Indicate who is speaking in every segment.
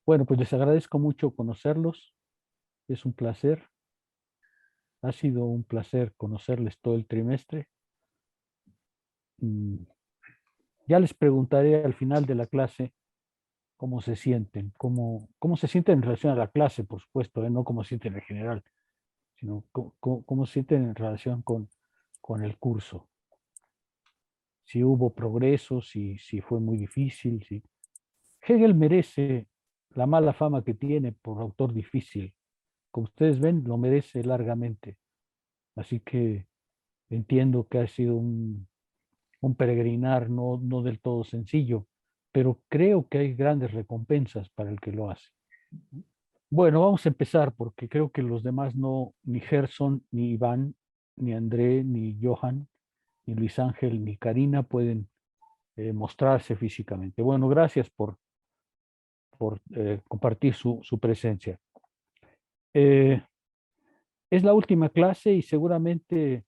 Speaker 1: Bueno, pues les agradezco mucho conocerlos. Es un placer. Ha sido un placer conocerles todo el trimestre. Mm, Ya les preguntaré al final de la clase cómo se sienten, cómo se sienten en relación a la clase, por supuesto, no cómo se sienten en general, sino cómo se sienten en relación con el curso. Si hubo progreso, si fue muy difícil. Si... Hegel merece la mala fama que tiene por autor difícil. Como ustedes ven, lo merece largamente. Así que entiendo que ha sido un peregrinar no del todo sencillo, pero creo que hay grandes recompensas para el que lo hace. Bueno, vamos a empezar porque creo que los demás no, ni Gerson, ni Iván, ni André, ni Johan, ni Luis Ángel, ni Karina pueden mostrarse físicamente. Bueno, gracias por compartir su presencia. Eh, es la última clase y seguramente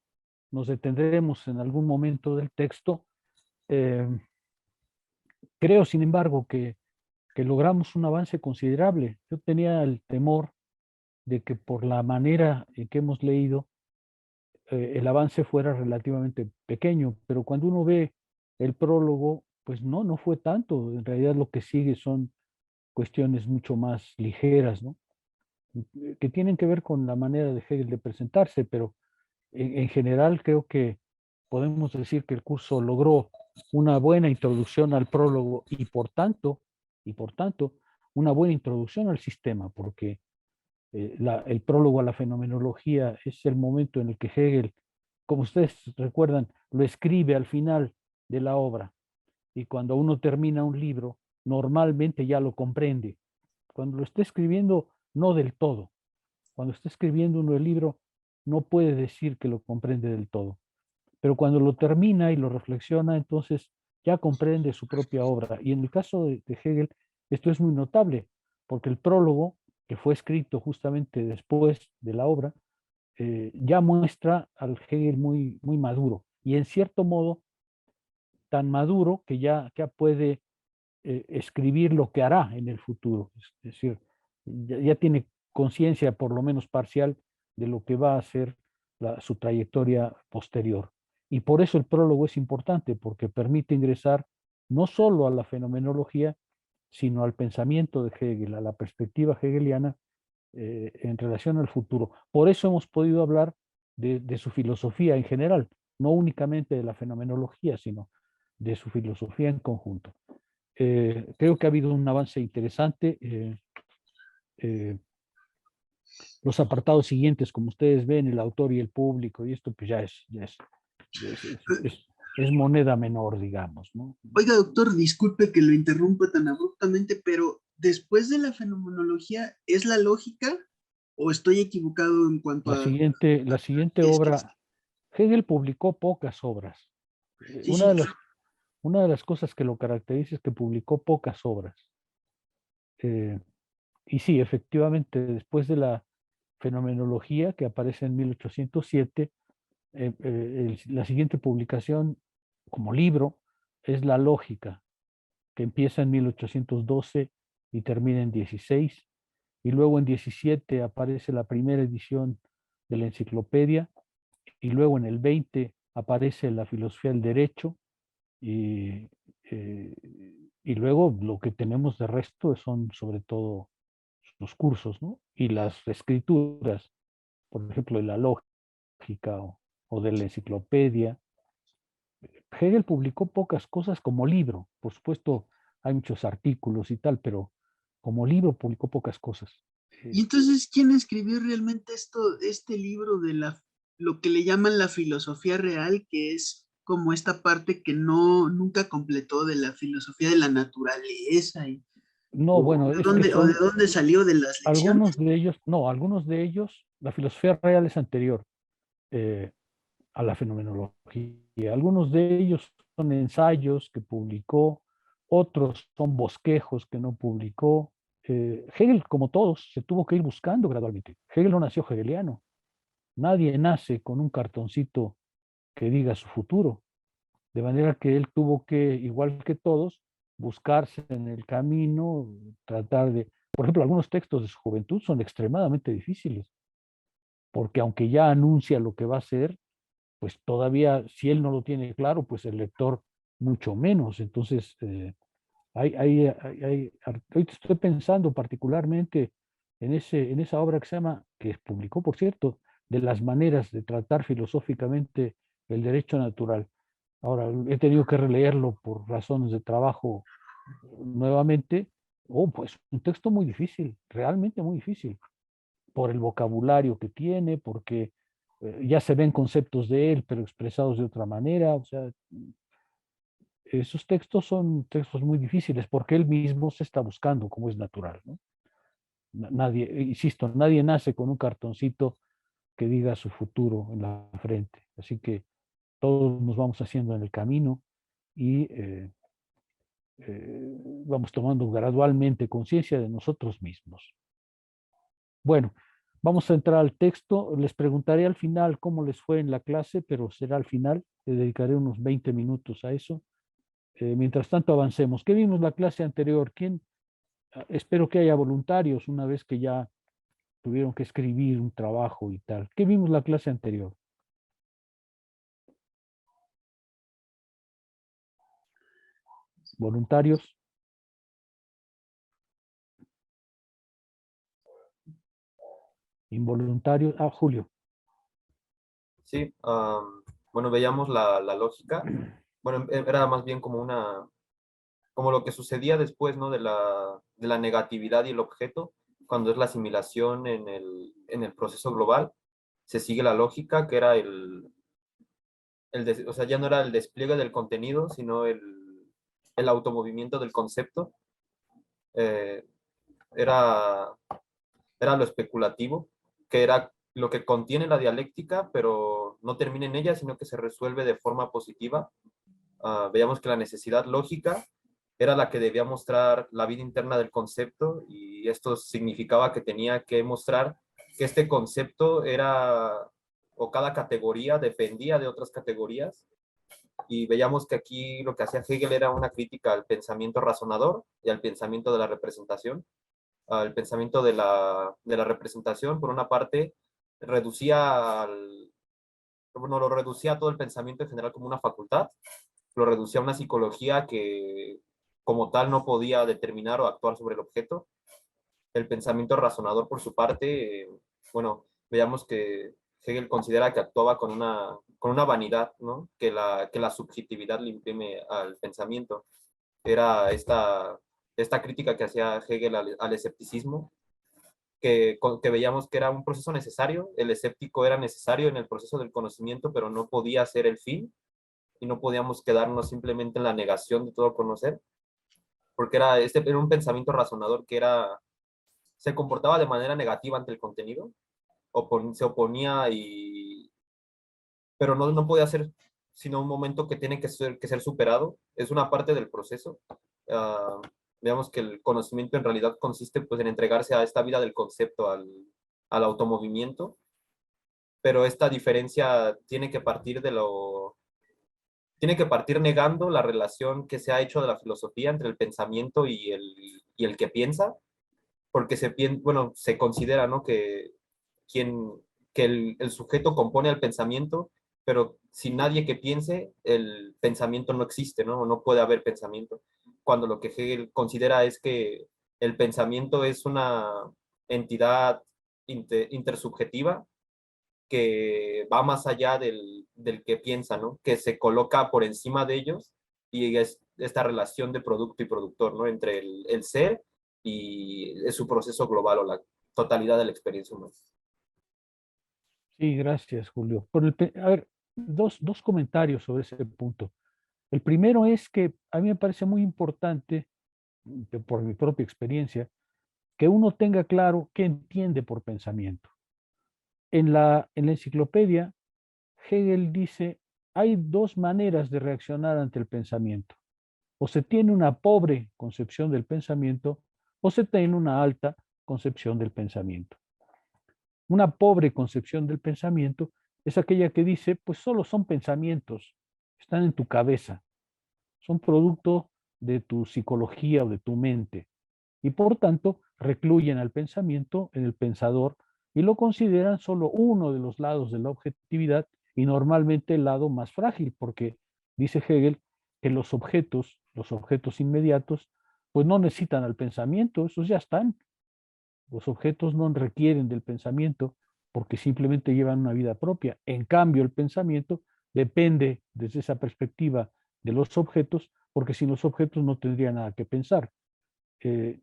Speaker 1: nos detendremos en algún momento del texto. Eh, Creo, sin embargo, que logramos un avance considerable. Yo tenía el temor de que por la manera en que hemos leído, el avance fuera relativamente pequeño, pero cuando uno ve el prólogo, pues no fue tanto. En realidad lo que sigue son cuestiones mucho más ligeras, ¿no? Que tienen que ver con la manera de Hegel de presentarse, pero en general creo que podemos decir que el curso logró una buena introducción al prólogo y por tanto, una buena introducción al sistema, porque el prólogo a la fenomenología es el momento en el que Hegel, como ustedes recuerdan, lo escribe al final de la obra. Y cuando uno termina un libro, normalmente ya lo comprende. Cuando lo está escribiendo, no del todo. Cuando está escribiendo uno el libro, no puede decir que lo comprende del todo. Pero cuando lo termina y lo reflexiona, entonces ya comprende su propia obra. Y en el caso de Hegel, esto es muy notable, porque el prólogo, que fue escrito justamente después de la obra, ya muestra al Hegel muy maduro. Y en cierto modo, tan maduro que ya puede escribir lo que hará en el futuro. Es decir, ya tiene conciencia, por lo menos parcial, de lo que va a ser su trayectoria posterior. Y por eso el prólogo es importante, porque permite ingresar no solo a la fenomenología, sino al pensamiento de Hegel, a la perspectiva hegeliana en relación al futuro. Por eso hemos podido hablar de su filosofía en general, no únicamente de la fenomenología, sino de su filosofía en conjunto. Creo que ha habido un avance interesante. Eh, los apartados siguientes, como ustedes ven, el autor y el público, y esto pues es, es, es, es moneda menor, digamos, ¿no?
Speaker 2: Oiga, doctor, disculpe que lo interrumpa tan abruptamente, pero después de la fenomenología, ¿es la lógica o estoy equivocado en cuanto
Speaker 1: La siguiente
Speaker 2: es que
Speaker 1: obra, Hegel publicó pocas obras. Eh,
Speaker 2: sí,
Speaker 1: una
Speaker 2: sí,
Speaker 1: de las, una de las cosas que lo caracteriza es que publicó pocas obras. Eh, y sí, efectivamente, después de la fenomenología que aparece en 1807, la siguiente publicación como libro es La Lógica, que empieza en 1812 y termina en 16, y luego en 17 aparece la primera edición de la enciclopedia, y luego en el 20 aparece la filosofía del derecho, y, eh, y luego lo que tenemos de resto son sobre todo los cursos, ¿no? Y las escrituras, por ejemplo, de la lógica o de la enciclopedia. Hegel publicó pocas cosas como libro, por supuesto hay muchos artículos y tal, pero como libro publicó pocas cosas.
Speaker 2: y entonces, ¿quién escribió realmente este libro de lo que le llaman la filosofía real, que es como esta parte que nunca completó de la filosofía de la naturaleza
Speaker 1: No, bueno, es que
Speaker 2: o de
Speaker 1: son
Speaker 2: dónde salió de las
Speaker 1: algunos
Speaker 2: lecciones?
Speaker 1: de ellos, no, algunos de ellos, la filosofía real es anterior eh, a la fenomenología. Algunos de ellos son ensayos que publicó, otros son bosquejos que no publicó. Hegel, como todos, se tuvo que ir buscando gradualmente. Hegel no nació hegeliano. Nadie nace con un cartoncito que diga su futuro. De manera que él tuvo que, igual que todos, buscarse en el camino, tratar de por ejemplo, algunos textos de su juventud son extremadamente difíciles, porque aunque ya anuncia lo que va a hacer, pues todavía, si él no lo tiene claro, pues el lector mucho menos. Entonces, ahorita estoy pensando particularmente en esa obra que se llama, que publicó, por cierto, de las maneras de tratar filosóficamente el derecho natural. Ahora, he tenido que releerlo por razones de trabajo nuevamente. Oh, pues un texto muy difícil, realmente muy difícil, por el vocabulario que tiene, porque ya se ven conceptos de él, pero expresados de otra manera. O sea, esos textos son textos muy difíciles porque él mismo se está buscando como es natural, ¿no? Nadie, insisto, nadie nace con un cartoncito que diga su futuro en la frente. Así que todos nos vamos haciendo en el camino y vamos tomando gradualmente conciencia de nosotros mismos. Bueno, vamos a entrar al texto. Les preguntaré al final cómo les fue en la clase, pero será al final. Le dedicaré unos 20 minutos a eso. Mientras tanto, avancemos. ¿Qué vimos la clase anterior? ¿Quién? Espero que haya voluntarios una vez que ya tuvieron que escribir un trabajo y tal. ¿Qué vimos la clase anterior? ¿Voluntarios? ¿Involuntarios? Ah, Julio.
Speaker 3: Sí, bueno, veíamos la lógica. Bueno, era más bien como como lo que sucedía después, ¿no? De la negatividad y el objeto, cuando es la asimilación en el proceso global, se sigue la lógica, que era o sea, ya no era el despliegue del contenido, sino el automovimiento del concepto. Eh, era, era lo especulativo, que era lo que contiene la dialéctica, pero no termina en ella, sino que se resuelve de forma positiva. Veíamos que la necesidad lógica era la que debía mostrar la vida interna del concepto, y esto significaba que tenía que mostrar que este concepto era, o cada categoría dependía de otras categorías, y veíamos que aquí lo que hacía Hegel era una crítica al pensamiento razonador y al pensamiento de la representación. Al pensamiento de la representación, por una parte, reducía bueno, lo reducía a todo el pensamiento en general como una facultad, lo reducía a una psicología que como tal no podía determinar o actuar sobre el objeto. El pensamiento razonador, por su parte, bueno, veamos que Hegel considera que actuaba con una vanidad, ¿no? Que la subjetividad le imprime al pensamiento. Era esta crítica que hacía Hegel al escepticismo, que veíamos que era un proceso necesario. El escéptico era necesario en el proceso del conocimiento, pero no podía ser el fin, y no podíamos quedarnos simplemente en la negación de todo conocer, porque era un pensamiento razonador que se comportaba de manera negativa ante el contenido, se oponía, pero no podía ser sino un momento que tiene que ser superado. Es una parte del proceso. Uh, Veamos que el conocimiento en realidad consiste pues, en entregarse a esta vida del concepto, al automovimiento, pero esta diferencia tiene que partir negando la relación que se ha hecho de la filosofía entre el pensamiento y el que piensa, porque bueno, se considera, ¿no? quien, que el sujeto compone al pensamiento, pero sin nadie que piense, el pensamiento no existe, ¿no? No puede haber pensamiento. Cuando lo que Hegel considera es que el pensamiento es una entidad intersubjetiva que va más allá del que piensa, ¿no? Que se coloca por encima de ellos, y es esta relación de producto y productor, ¿no? Entre el ser y su proceso global o la totalidad de la experiencia humana.
Speaker 1: Sí, gracias, Julio. A ver, dos comentarios sobre ese punto. El primero es que a mí me parece muy importante, por mi propia experiencia, que uno tenga claro qué entiende por pensamiento. En la enciclopedia, Hegel dice, hay dos maneras de reaccionar ante el pensamiento. O se tiene una pobre concepción del pensamiento o se tiene una alta concepción del pensamiento. Una pobre concepción del pensamiento es aquella que dice, pues solo son pensamientos, están en tu cabeza, son producto de tu psicología o de tu mente. Y por tanto, recluyen al pensamiento en el pensador y lo consideran solo uno de los lados de la objetividad y normalmente el lado más frágil, porque dice Hegel que los objetos inmediatos, pues no necesitan al pensamiento, esos ya están. Los objetos no requieren del pensamiento porque simplemente llevan una vida propia. En cambio, el pensamiento depende desde esa perspectiva de los objetos, porque sin los objetos no tendría nada que pensar. Eh,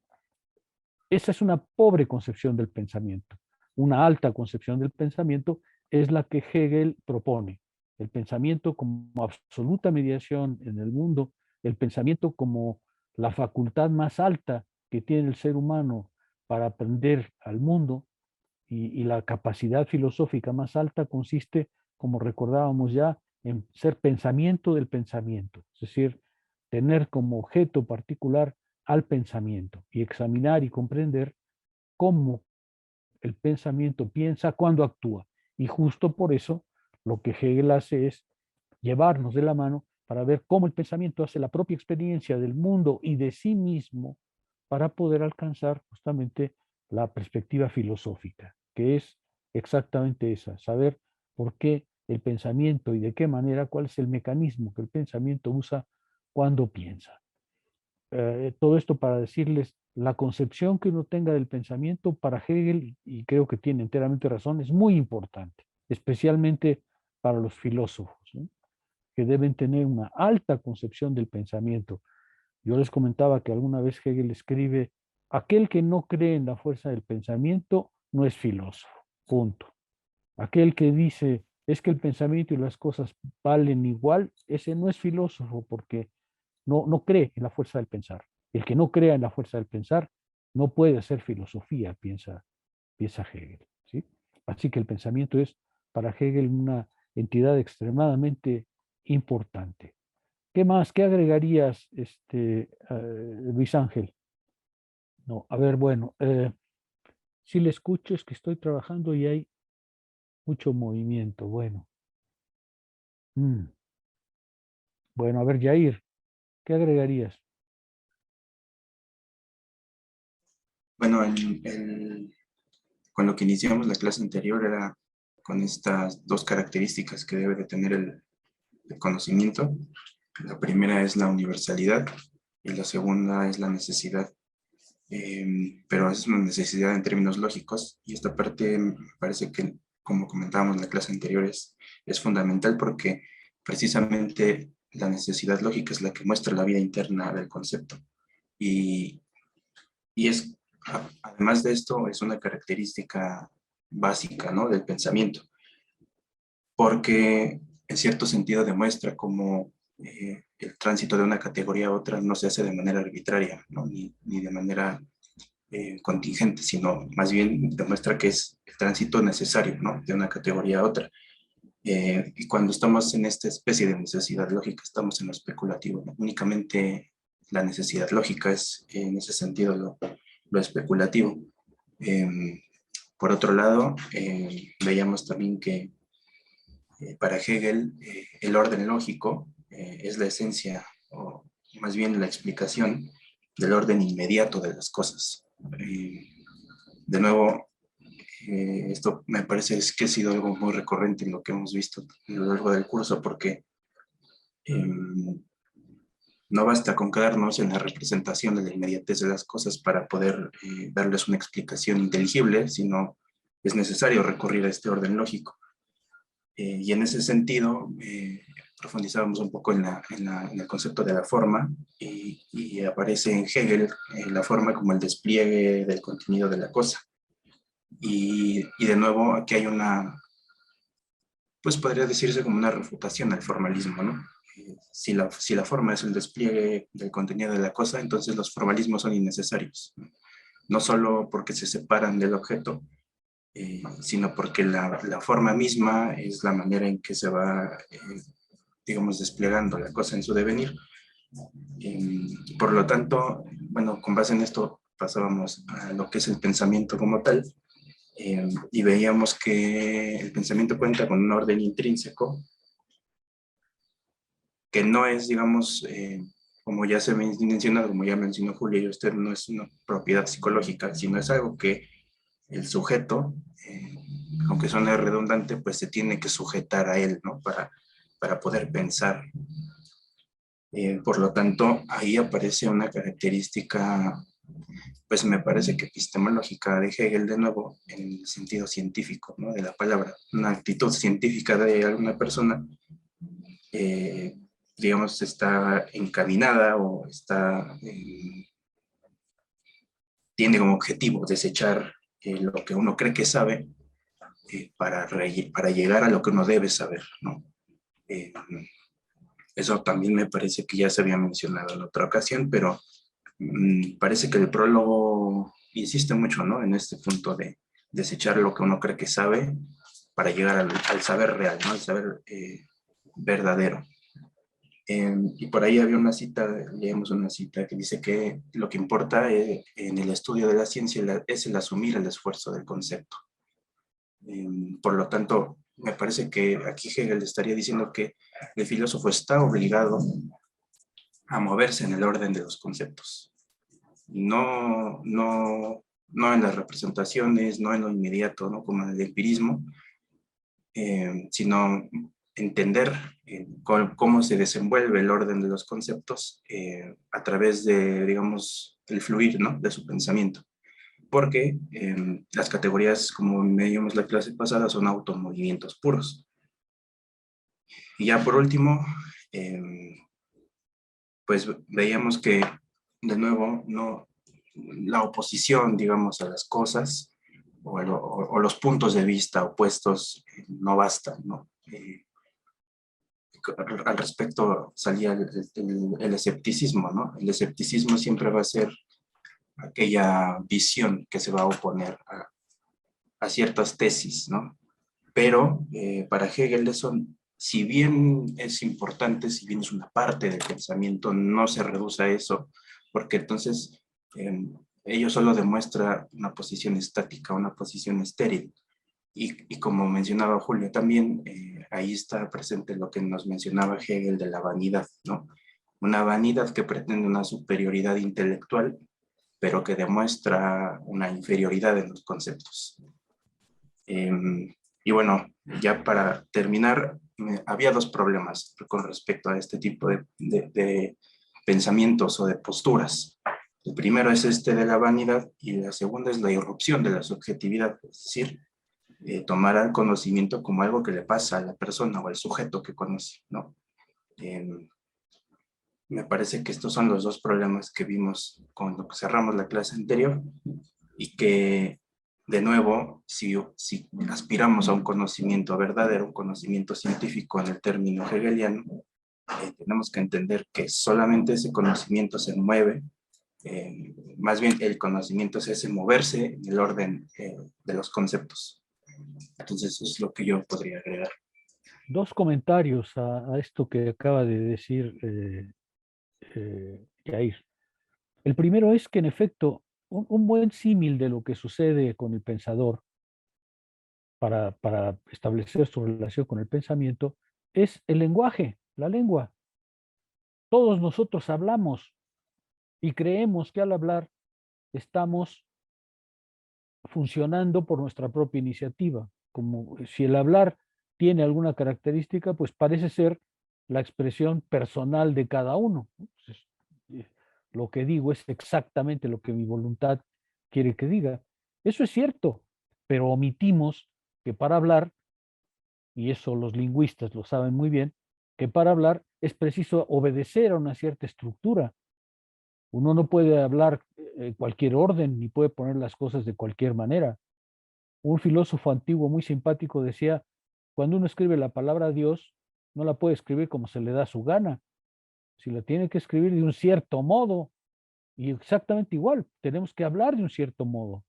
Speaker 1: Esa es una pobre concepción del pensamiento. Una alta concepción del pensamiento es la que Hegel propone. El pensamiento como absoluta mediación en el mundo, el pensamiento como la facultad más alta que tiene el ser humano para aprender al mundo y la capacidad filosófica más alta consiste, como recordábamos ya, en ser pensamiento del pensamiento, es decir, tener como objeto particular al pensamiento y examinar y comprender cómo el pensamiento piensa cuando actúa. Y justo por eso lo que Hegel hace es llevarnos de la mano para ver cómo el pensamiento hace la propia experiencia del mundo y de sí mismo para poder alcanzar justamente la perspectiva filosófica, que es exactamente esa, saber por qué el pensamiento y de qué manera, cuál es el mecanismo que el pensamiento usa cuando piensa. Todo esto para decirles, la concepción que uno tenga del pensamiento para Hegel, y creo que tiene enteramente razón, es muy importante, especialmente para los filósofos, ¿no? Que deben tener una alta concepción del pensamiento. Yo les comentaba que alguna vez Hegel escribe, aquel que no cree en la fuerza del pensamiento no es filósofo, punto. Aquel que dice, es que el pensamiento y las cosas valen igual, ese no es filósofo porque no cree en la fuerza del pensar. El que no crea en la fuerza del pensar no puede hacer filosofía, piensa Hegel, ¿sí? Así que el pensamiento es para Hegel una entidad extremadamente importante. ¿Qué más? ¿Qué agregarías, Luis Ángel? No, a ver, bueno, si le escucho es que estoy trabajando y hay mucho movimiento. Bueno, bueno, a ver, Jair, ¿qué agregarías?
Speaker 4: Bueno, con lo que iniciamos la clase anterior era con estas dos características que debe de tener el conocimiento. La primera es la universalidad y la segunda es la necesidad. Pero es una necesidad en términos lógicos y esta parte me parece que, como comentábamos en la clase anterior, es fundamental porque precisamente la necesidad lógica es la que muestra la vida interna del concepto. Y, y es, además de esto, es una característica básica, ¿no?, del pensamiento, porque en cierto sentido demuestra cómo el tránsito de una categoría a otra no se hace de manera arbitraria, ¿no?, ni de manera contingente, sino más bien demuestra que es el tránsito necesario, ¿no?, de una categoría a otra. Y cuando estamos en esta especie de necesidad lógica, estamos en lo especulativo, ¿no? Únicamente la necesidad lógica es en ese sentido lo especulativo. Por otro lado, veíamos también que para Hegel el orden lógico es la esencia, o más bien la explicación del orden inmediato de las cosas. De nuevo, esto me parece que ha sido algo muy recurrente en lo que hemos visto a lo largo del curso, porque no basta con quedarnos en la representación de la inmediatez de las cosas para poder darles una explicación inteligible, sino es necesario recurrir a este orden lógico. Y en ese sentido, profundizábamos un poco en el concepto de la forma y aparece en Hegel la forma como el despliegue del contenido de la cosa. Y de nuevo, aquí hay pues podría decirse como una refutación al formalismo, ¿no? Si la forma es el despliegue del contenido de la cosa, entonces los formalismos son innecesarios. No solo porque se separan del objeto, sino porque la forma misma es la manera en que se va, digamos, desplegando la cosa en su devenir. Por lo tanto, bueno, con base en esto pasábamos a lo que es el pensamiento como tal, y veíamos que el pensamiento cuenta con un orden intrínseco que no es, digamos, como ya se menciona, como ya mencionó Julia y usted, no es una propiedad psicológica, sino es algo que el sujeto, aunque suene redundante, pues se tiene que sujetar a él, ¿no? Para poder pensar. Por lo tanto, ahí aparece una característica, pues me parece que epistemológica de Hegel de nuevo, en el sentido científico, ¿no? De la palabra, una actitud científica de alguna persona, digamos, está encaminada o está, tiene como objetivo desechar lo que uno cree que sabe para llegar a lo que uno debe saber, ¿no? Eso también me parece que ya se había mencionado en otra ocasión, pero parece que el prólogo insiste mucho, ¿no? En este punto de desechar lo que uno cree que sabe para llegar al saber real, ¿no? Al saber verdadero. Y por ahí había una cita, leemos una cita que dice que lo que importa en el estudio de la ciencia es el asumir el esfuerzo del concepto. Por lo tanto, me parece que aquí Hegel estaría diciendo que el filósofo está obligado a moverse en el orden de los conceptos. No en las representaciones, no en lo inmediato, ¿no? Como en el empirismo, sino entender cómo se desenvuelve el orden de los conceptos a través de, digamos, el fluir, ¿no? De su pensamiento. Porque las categorías, como medimos la clase pasada, son automovimientos puros. Y ya por último, pues veíamos que, de nuevo, la oposición, digamos, a las cosas o los puntos de vista opuestos no bastan, ¿no? Al respecto salía el escepticismo, ¿no? El escepticismo siempre va a ser aquella visión que se va a oponer a ciertas tesis, ¿no? Pero para Hegel eso, si bien es importante, si bien es una parte del pensamiento, no se reduce a eso, porque entonces ello solo demuestra una posición estática, una posición estéril. Y como mencionaba Julio también, ahí está presente lo que nos mencionaba Hegel de la vanidad, ¿no? Una vanidad que pretende una superioridad intelectual, pero que demuestra una inferioridad en los conceptos. Y bueno, ya para terminar, había dos problemas con respecto a este tipo de pensamientos o de posturas. El primero es este de la vanidad y la segunda es la irrupción de la subjetividad, es decir, tomar al conocimiento como algo que le pasa a la persona o al sujeto que conoce, ¿no? Me parece que estos son los dos problemas que vimos con lo que cerramos la clase anterior y que, de nuevo, si aspiramos a un conocimiento verdadero, un conocimiento científico en el término hegeliano, tenemos que entender que solamente ese conocimiento se mueve, más bien el conocimiento es ese moverse en el orden de los conceptos. Entonces eso es lo que yo podría agregar.
Speaker 1: Dos comentarios a esto que acaba de decir Yair. El primero es que, en efecto, un buen símil de lo que sucede con el pensador para establecer su relación con el pensamiento es el lenguaje, la lengua. Todos nosotros hablamos y creemos que al hablar estamos funcionando por nuestra propia iniciativa. Como si el hablar tiene alguna característica, pues parece ser la expresión personal de cada uno. Entonces, lo que digo es exactamente lo que mi voluntad quiere que diga. Eso es cierto, pero omitimos que para hablar, y eso los lingüistas lo saben muy bien, que para hablar es preciso obedecer a una cierta estructura. Uno no puede hablar en cualquier orden ni puede poner las cosas de cualquier manera. Un filósofo antiguo muy simpático decía, cuando uno escribe la palabra Dios, no la puede escribir como se le da su gana, si la tiene que escribir de un cierto modo. Y exactamente igual, tenemos que hablar de un cierto modo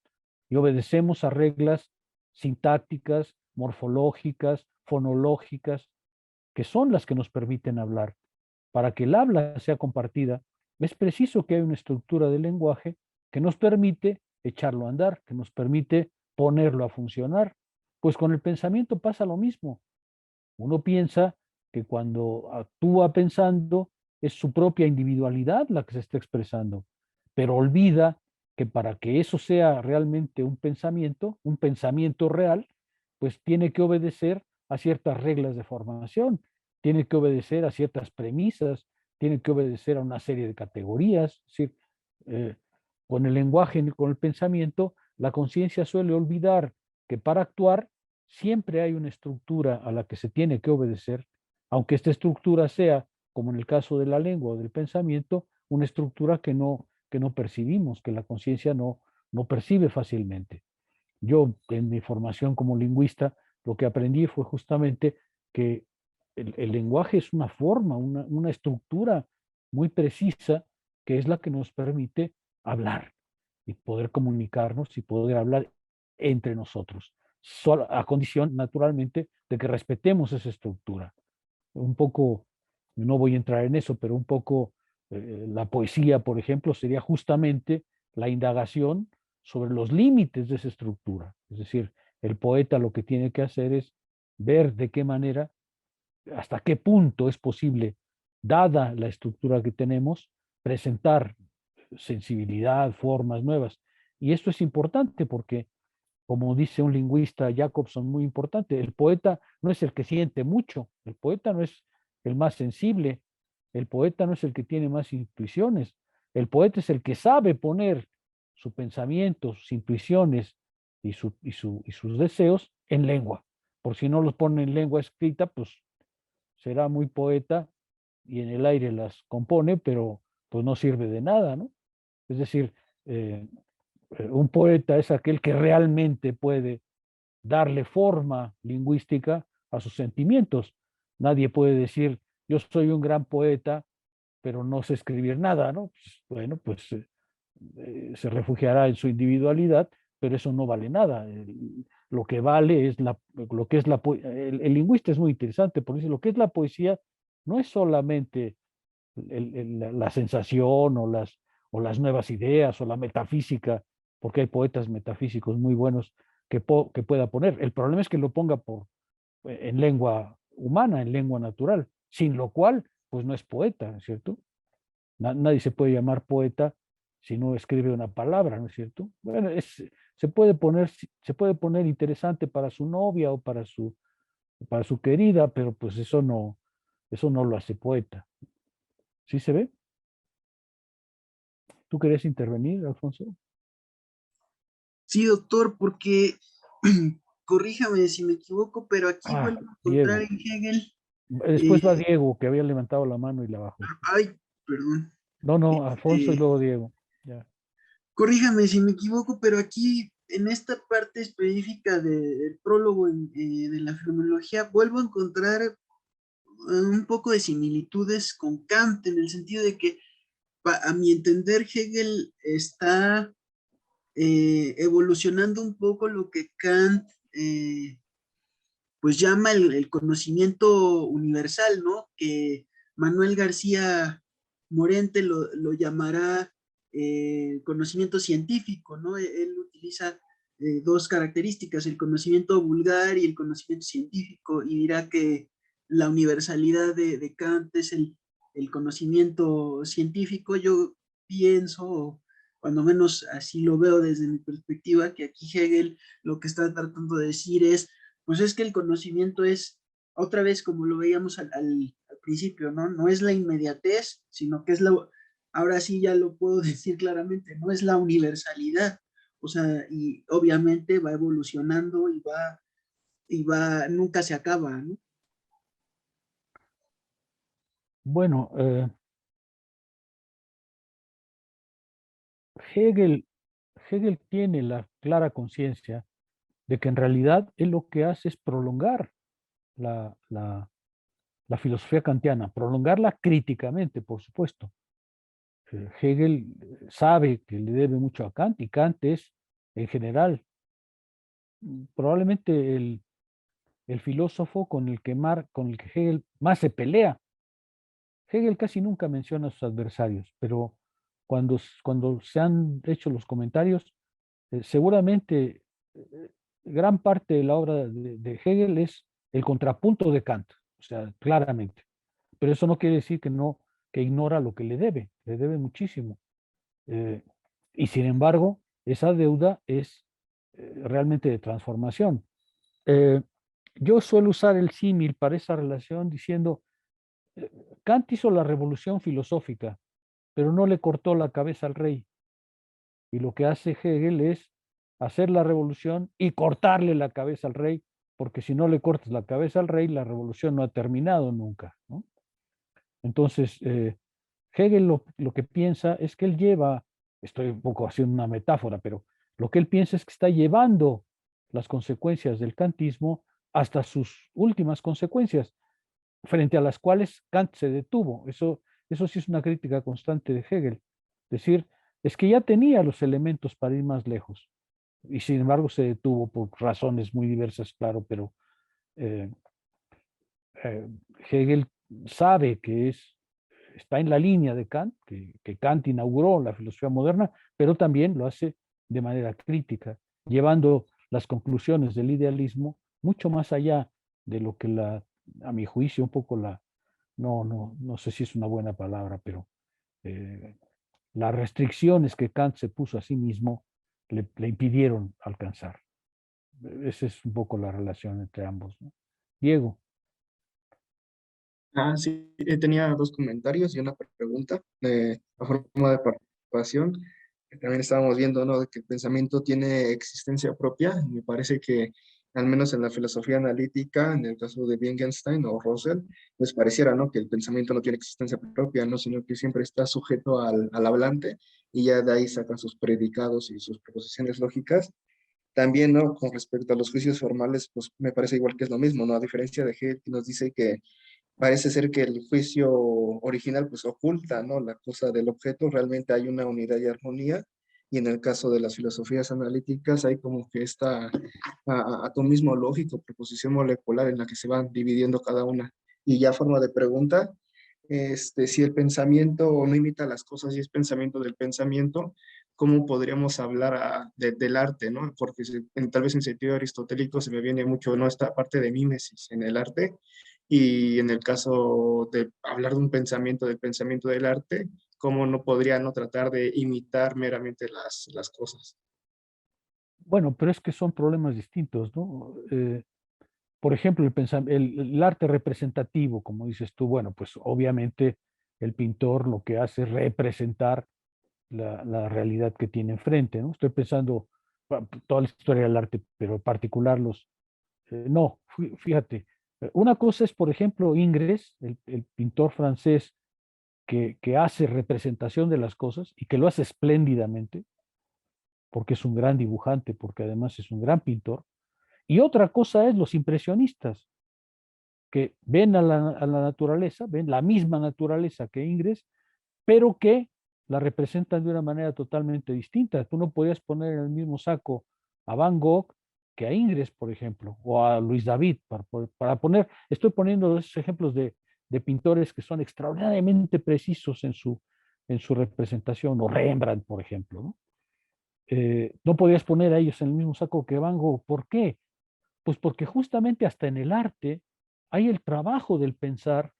Speaker 1: y obedecemos a reglas sintácticas, morfológicas, fonológicas, que son las que nos permiten hablar. Para que el habla sea compartida, es preciso que haya una estructura del lenguaje que nos permite echarlo a andar, que nos permite ponerlo a funcionar. Pues con el pensamiento pasa lo mismo. Uno piensa que cuando actúa pensando es su propia individualidad la que se está expresando, pero olvida que para que eso sea realmente un pensamiento real, pues tiene que obedecer a ciertas reglas de formación, tiene que obedecer a ciertas premisas, tiene que obedecer a una serie de categorías. Es decir, eh, con el lenguaje, con el pensamiento, la conciencia suele olvidar que para actuar siempre hay una estructura a la que se tiene que obedecer, aunque esta estructura sea, como en el caso de la lengua o del pensamiento, una estructura que no percibimos, que la conciencia no percibe fácilmente. Yo, en mi formación como lingüista, lo que aprendí fue justamente que el lenguaje es una forma, una estructura muy precisa que es la que nos permite hablar y poder comunicarnos y poder hablar entre nosotros, solo, a condición, naturalmente, de que respetemos esa estructura. Un poco, no voy a entrar en eso, pero un poco la poesía, por ejemplo, sería justamente la indagación sobre los límites de esa estructura. Es decir, el poeta lo que tiene que hacer es ver de qué manera, hasta qué punto es posible, dada la estructura que tenemos, presentar sensibilidad, formas nuevas. Y esto es importante porque, como dice un lingüista, Jacobson, muy importante, el poeta no es el que siente mucho, el poeta no es el más sensible, el poeta no es el que tiene más intuiciones, el poeta es el que sabe poner su pensamiento, sus intuiciones y sus deseos en lengua. Por si no los pone en lengua escrita, pues será muy poeta y en el aire las compone, pero pues no sirve de nada, ¿no? Es decir, eh, un poeta es aquel que realmente puede darle forma lingüística a sus sentimientos. Nadie puede decir, yo soy un gran poeta, pero no sé escribir nada, ¿no? Pues, bueno, pues se refugiará en su individualidad, pero eso no vale nada. Lo que vale es lo que es el lingüista es muy interesante, por eso lo que es la poesía no es solamente la sensación o las nuevas ideas o la metafísica, porque hay poetas metafísicos muy buenos que pueda poner. El problema es que lo ponga en lengua humana, en lengua natural, sin lo cual, pues no es poeta, ¿cierto? Nadie se puede llamar poeta si no escribe una palabra, ¿no es cierto? Bueno, se puede poner interesante para su novia o para su querida, pero pues eso no lo hace poeta. ¿Sí se ve? ¿Tú querías intervenir, Alfonso?
Speaker 2: Sí, doctor, porque corríjame si me equivoco, pero aquí
Speaker 1: Ah,
Speaker 2: vuelvo a encontrar
Speaker 1: Diego.
Speaker 2: en Hegel.
Speaker 1: Después va
Speaker 2: eh,
Speaker 1: Diego, que había levantado la mano y la bajó.
Speaker 2: ay, perdón.
Speaker 1: No, no, Alfonso y
Speaker 2: Este,
Speaker 1: luego Diego. Ya.
Speaker 2: corríjame si me equivoco, pero aquí en esta parte específica del prólogo de la fenomenología, vuelvo a encontrar un poco de similitudes con Kant, en el sentido de que, a mi entender, Hegel está evolucionando un poco lo que Kant pues llama el conocimiento universal, ¿no? Que Manuel García Morente lo llamará conocimiento científico, ¿no? Él utiliza dos características, el conocimiento vulgar y el conocimiento científico, y dirá que la universalidad de Kant es el conocimiento científico. Yo pienso, cuando menos así lo veo desde mi perspectiva, que aquí Hegel lo que está tratando de decir es, pues es que el conocimiento es, otra vez como lo veíamos al principio, ¿no? No es la inmediatez, sino que es ahora sí ya lo puedo decir claramente, no es la universalidad. O sea, y obviamente va evolucionando nunca se acaba, ¿no?
Speaker 1: Bueno, Hegel, Hegel tiene la clara conciencia de que en realidad él lo que hace es prolongar la, la, la filosofía kantiana, prolongarla críticamente, por supuesto. Hegel sabe que le debe mucho a Kant y Kant es, en general, probablemente el filósofo con el que Hegel más se pelea. Hegel casi nunca menciona a sus adversarios, pero cuando se han hecho los comentarios, seguramente gran parte de la obra de Hegel es el contrapunto de Kant, o sea, claramente. Pero eso no quiere decir que ignora lo que le debe muchísimo. Y sin embargo, esa deuda es realmente de transformación. Yo suelo usar el símil para esa relación diciendo, Kant hizo la revolución filosófica, pero no le cortó la cabeza al rey. Y lo que hace Hegel es hacer la revolución y cortarle la cabeza al rey, porque si no le cortas la cabeza al rey, la revolución no ha terminado nunca, ¿no? Entonces, Hegel lo que piensa es que él lleva, estoy un poco haciendo una metáfora, pero lo que él piensa es que está llevando las consecuencias del kantismo hasta sus últimas consecuencias, frente a las cuales Kant se detuvo. Eso sí es una crítica constante de Hegel. Es decir, es que ya tenía los elementos para ir más lejos y sin embargo se detuvo por razones muy diversas, claro, pero eh, Hegel sabe que está en la línea de Kant, que Kant inauguró la filosofía moderna, pero también lo hace de manera crítica, llevando las conclusiones del idealismo mucho más allá de lo que a mi juicio, un poco no sé si es una buena palabra, pero eh, las restricciones que Kant se puso a sí mismo le impidieron alcanzar. Esa es un poco la relación entre ambos, ¿no? Diego.
Speaker 5: Sí, tenía dos comentarios y una pregunta a forma de participación. También estábamos viendo, ¿no?, de que el pensamiento tiene existencia propia. Me parece que, al menos en la filosofía analítica, en el caso de Wittgenstein o Russell, pues pareciera, ¿no?, que el pensamiento no tiene existencia propia, ¿no?, sino que siempre está sujeto al hablante y ya de ahí sacan sus predicados y sus proposiciones lógicas. También, ¿no?, con respecto a los juicios formales, pues me parece igual que es lo mismo, ¿no? A diferencia de Hegel, que nos dice que parece ser que el juicio original pues oculta, ¿no?, la cosa del objeto, realmente hay una unidad y armonía, y en el caso de las filosofías analíticas hay como que esta atomismo lógico, proposición molecular en la que se van dividiendo cada una. Y ya forma de pregunta, si el pensamiento no imita las cosas y es pensamiento del pensamiento, ¿cómo podríamos hablar del arte, ¿no? Porque tal vez en sentido aristotélico se me viene mucho, ¿no?, esta parte de mímesis en el arte, y en el caso de hablar de un pensamiento, del pensamiento del arte, ¿cómo no podría no tratar de imitar meramente las cosas?
Speaker 1: Bueno, pero es que son problemas distintos, ¿no? Por ejemplo, el arte representativo, como dices tú, bueno, pues obviamente el pintor lo que hace es representar la realidad que tiene enfrente, ¿no? Estoy pensando toda la historia del arte, pero en particular no, fíjate, una cosa es, por ejemplo, Ingres, el pintor francés que hace representación de las cosas y que lo hace espléndidamente, porque es un gran dibujante, porque además es un gran pintor. Y otra cosa es los impresionistas, que ven a la naturaleza, ven la misma naturaleza que Ingres, pero que la representan de una manera totalmente distinta. Tú no podías poner en el mismo saco a Van Gogh que a Ingres, por ejemplo, o a Luis David, para poner, estoy poniendo esos ejemplos de pintores que son extraordinariamente precisos en su representación, o Rembrandt, por ejemplo, ¿no? No podías poner a ellos en el mismo saco que Van Gogh. ¿Por qué? Pues porque justamente hasta en el arte hay el trabajo del pensar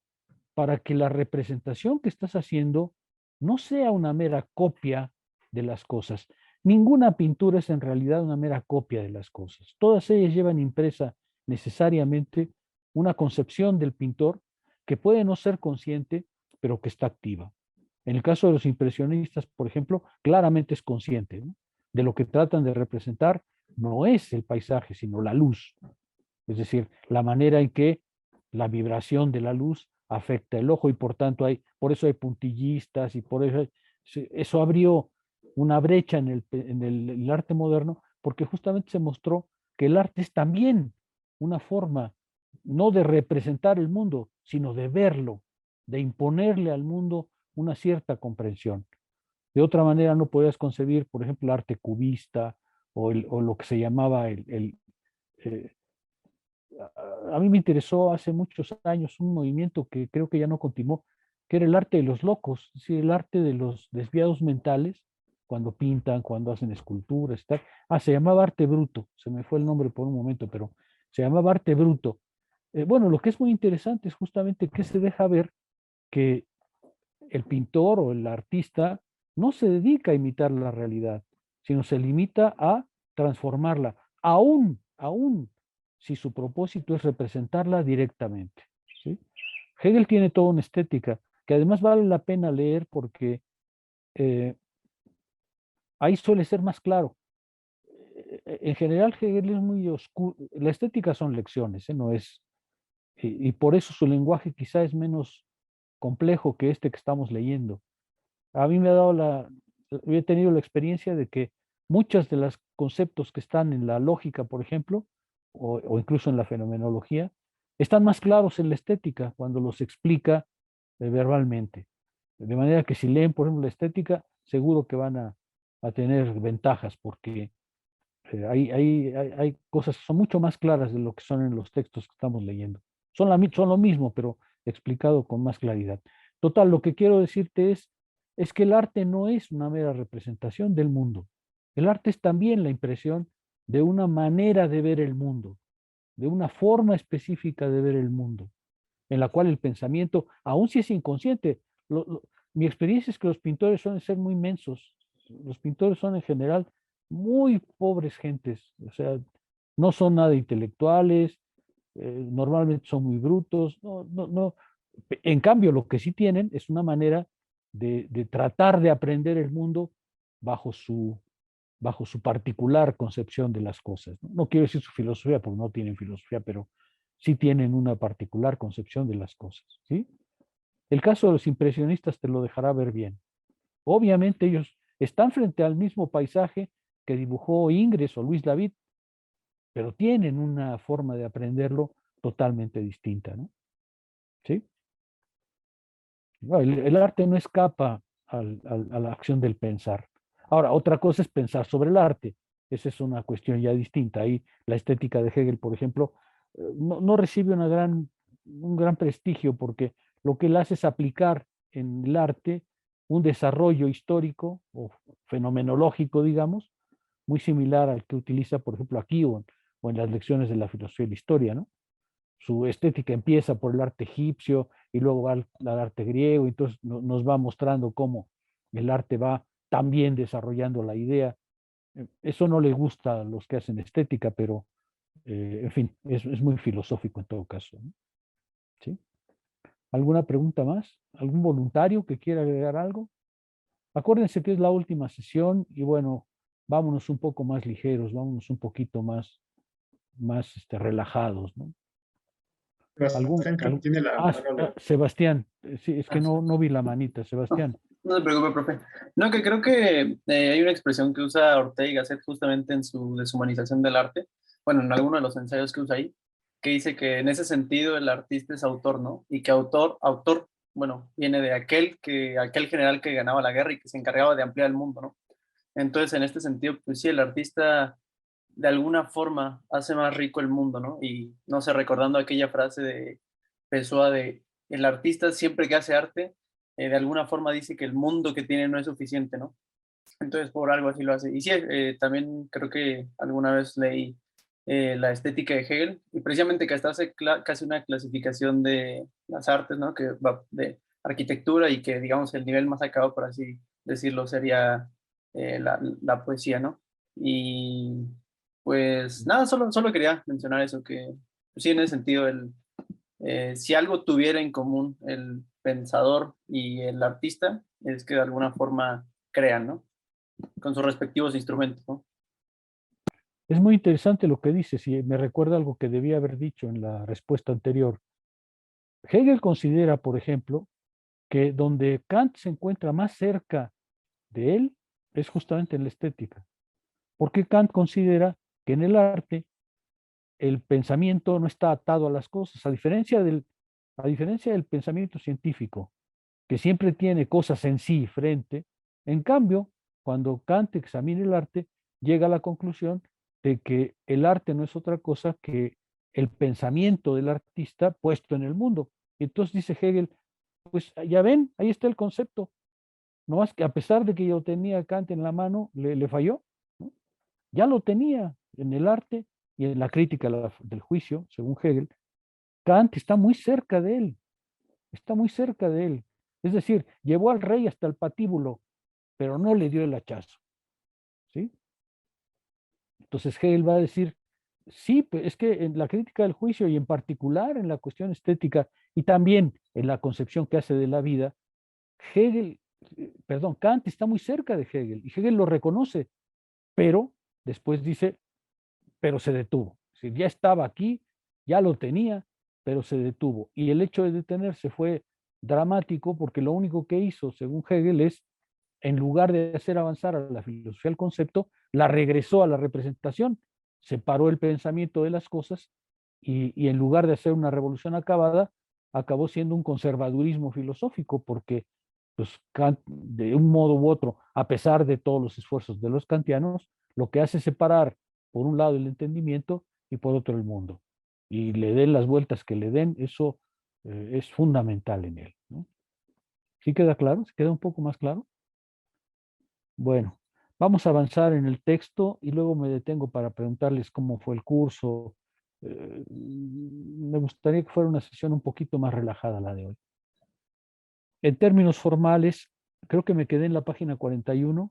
Speaker 1: para que la representación que estás haciendo no sea una mera copia de las cosas. Ninguna pintura es en realidad una mera copia de las cosas. Todas ellas llevan impresa necesariamente una concepción del pintor que puede no ser consciente, pero que está activa. En el caso de los impresionistas, por ejemplo, claramente es consciente, ¿no?, de lo que tratan de representar no es el paisaje, sino la luz. Es decir, la manera en que la vibración de la luz afecta el ojo y por tanto por eso hay puntillistas y por eso eso abrió una brecha en el arte moderno, porque justamente se mostró que el arte es también una forma no de representar el mundo, sino de verlo, de imponerle al mundo una cierta comprensión. De otra manera no podías concebir, por ejemplo, el arte cubista o lo que se llamaba eh, a mí me interesó hace muchos años un movimiento que creo que ya no continuó, que era el arte de los locos, es decir, el arte de los desviados mentales, cuando pintan, cuando hacen esculturas, tal. Se llamaba arte bruto, se me fue el nombre por un momento, pero se llamaba arte bruto. Bueno, lo que es muy interesante es justamente que se deja ver que el pintor o el artista no se dedica a imitar la realidad, sino se limita a transformarla, aún si su propósito es representarla directamente. ¿Sí? Hegel tiene toda una estética que además vale la pena leer porque ahí suele ser más claro. En general Hegel es muy oscuro, la estética son lecciones, no es, y por eso su lenguaje quizá es menos complejo que este que estamos leyendo. A mí me ha dado he tenido la experiencia de que muchos de los conceptos que están en la lógica, por ejemplo, o incluso en la fenomenología, están más claros en la estética cuando los explica verbalmente. De manera que si leen, por ejemplo, la estética, seguro que van a tener ventajas, porque hay cosas que son mucho más claras de lo que son en los textos que estamos leyendo. Son lo mismo, pero explicado con más claridad. Total, lo que quiero decirte es que el arte no es una mera representación del mundo. El arte es también la impresión de una manera de ver el mundo, de una forma específica de ver el mundo, en la cual el pensamiento, aun si es inconsciente, mi experiencia es que los pintores suelen ser muy mensos. Los pintores son en general muy pobres gentes, o sea, no son nada intelectuales, normalmente son muy brutos, no. En cambio, lo que sí tienen es una manera de tratar de aprender el mundo bajo su particular concepción de las cosas. No quiero decir su filosofía, porque no tienen filosofía, pero sí tienen una particular concepción de las cosas. ¿Sí? El caso de los impresionistas te lo dejará ver bien. Obviamente ellos están frente al mismo paisaje que dibujó Ingres o Luis David, pero tienen una forma de aprenderlo totalmente distinta, ¿no? ¿Sí? El arte no escapa a la acción del pensar. Ahora, otra cosa es pensar sobre el arte. Esa es una cuestión ya distinta. Ahí la estética de Hegel, por ejemplo, no recibe un gran prestigio porque lo que él hace es aplicar en el arte un desarrollo histórico o fenomenológico, digamos, muy similar al que utiliza, por ejemplo, aquí o en las lecciones de la filosofía y la historia, ¿no? Su estética empieza por el arte egipcio y luego va al arte griego, entonces nos va mostrando cómo el arte va también desarrollando la idea. Eso no le gusta a los que hacen estética, pero en fin, es muy filosófico en todo caso, ¿no? ¿Sí? ¿Alguna pregunta más? ¿Algún voluntario que quiera agregar algo? Acuérdense que es la última sesión y bueno, vámonos un poco más ligeros, vámonos un poquito más relajados, ¿no?
Speaker 5: Sebastián creo que tiene la palabra.
Speaker 1: Sebastián, sí, es que
Speaker 6: Ah, sí.
Speaker 1: no vi la manita, Sebastián.
Speaker 6: No se preocupe, profe. No, que creo que hay una expresión que usa Ortega y Gasset justamente en su deshumanización del arte, bueno, en alguno de los ensayos que usa ahí, que dice que en ese sentido el artista es autor, ¿no? Y que autor, bueno, viene de aquel general que ganaba la guerra y que se encargaba de ampliar el mundo, ¿no? Entonces, en este sentido, pues sí, el artista de alguna forma hace más rico el mundo, ¿no? Y no sé, recordando aquella frase de Pessoa de el artista siempre que hace arte, de alguna forma dice que el mundo que tiene no es suficiente, ¿no? Entonces por algo así lo hace. Y sí, también creo que alguna vez leí la estética de Hegel y precisamente que hasta hace casi una clasificación de las artes, ¿no? Que va de arquitectura y que digamos el nivel más acabado, por así decirlo, sería la poesía, ¿no? Y pues nada, solo quería mencionar eso, que pues, sí, en ese sentido, si algo tuviera en común el pensador y el artista, es que de alguna forma crean, ¿no? Con sus respectivos instrumentos, ¿no?
Speaker 1: Es muy interesante lo que dices y me recuerda algo que debía haber dicho en la respuesta anterior. Hegel considera, por ejemplo, que donde Kant se encuentra más cerca de él es justamente en la estética, porque Kant considera que en el arte el pensamiento no está atado a las cosas, a diferencia del pensamiento científico, que siempre tiene cosas en sí frente. En cambio, cuando Kant examina el arte, llega a la conclusión de que el arte no es otra cosa que el pensamiento del artista puesto en el mundo. Y entonces dice Hegel, pues ya ven, ahí está el concepto. No más que a pesar de que yo tenía Kant en la mano, le falló, ¿no? Ya lo tenía en el arte y en la crítica del juicio, según Hegel. Kant está muy cerca de él, está muy cerca de él. Es decir, llevó al rey hasta el patíbulo, pero no le dio el hachazo. ¿Sí? Entonces Hegel va a decir, sí, pues es que en la crítica del juicio y en particular en la cuestión estética y también en la concepción que hace de la vida, Kant está muy cerca de Hegel y Hegel lo reconoce, pero después dice, pero se detuvo. Es decir, ya estaba aquí, ya lo tenía, pero se detuvo. Y el hecho de detenerse fue dramático porque lo único que hizo, según Hegel, es, en lugar de hacer avanzar a la filosofía del concepto, la regresó a la representación, separó el pensamiento de las cosas y en lugar de hacer una revolución acabada, acabó siendo un conservadurismo filosófico porque pues, Kant, de un modo u otro, a pesar de todos los esfuerzos de los kantianos, lo que hace es separar por un lado el entendimiento y por otro el mundo. Y le den las vueltas que le den, eso es fundamental en él, ¿no? ¿Sí queda claro? ¿Se queda un poco más claro? Bueno, vamos a avanzar en el texto y luego me detengo para preguntarles cómo fue el curso. Me gustaría que fuera una sesión un poquito más relajada la de hoy. En términos formales, creo que me quedé en la página 41.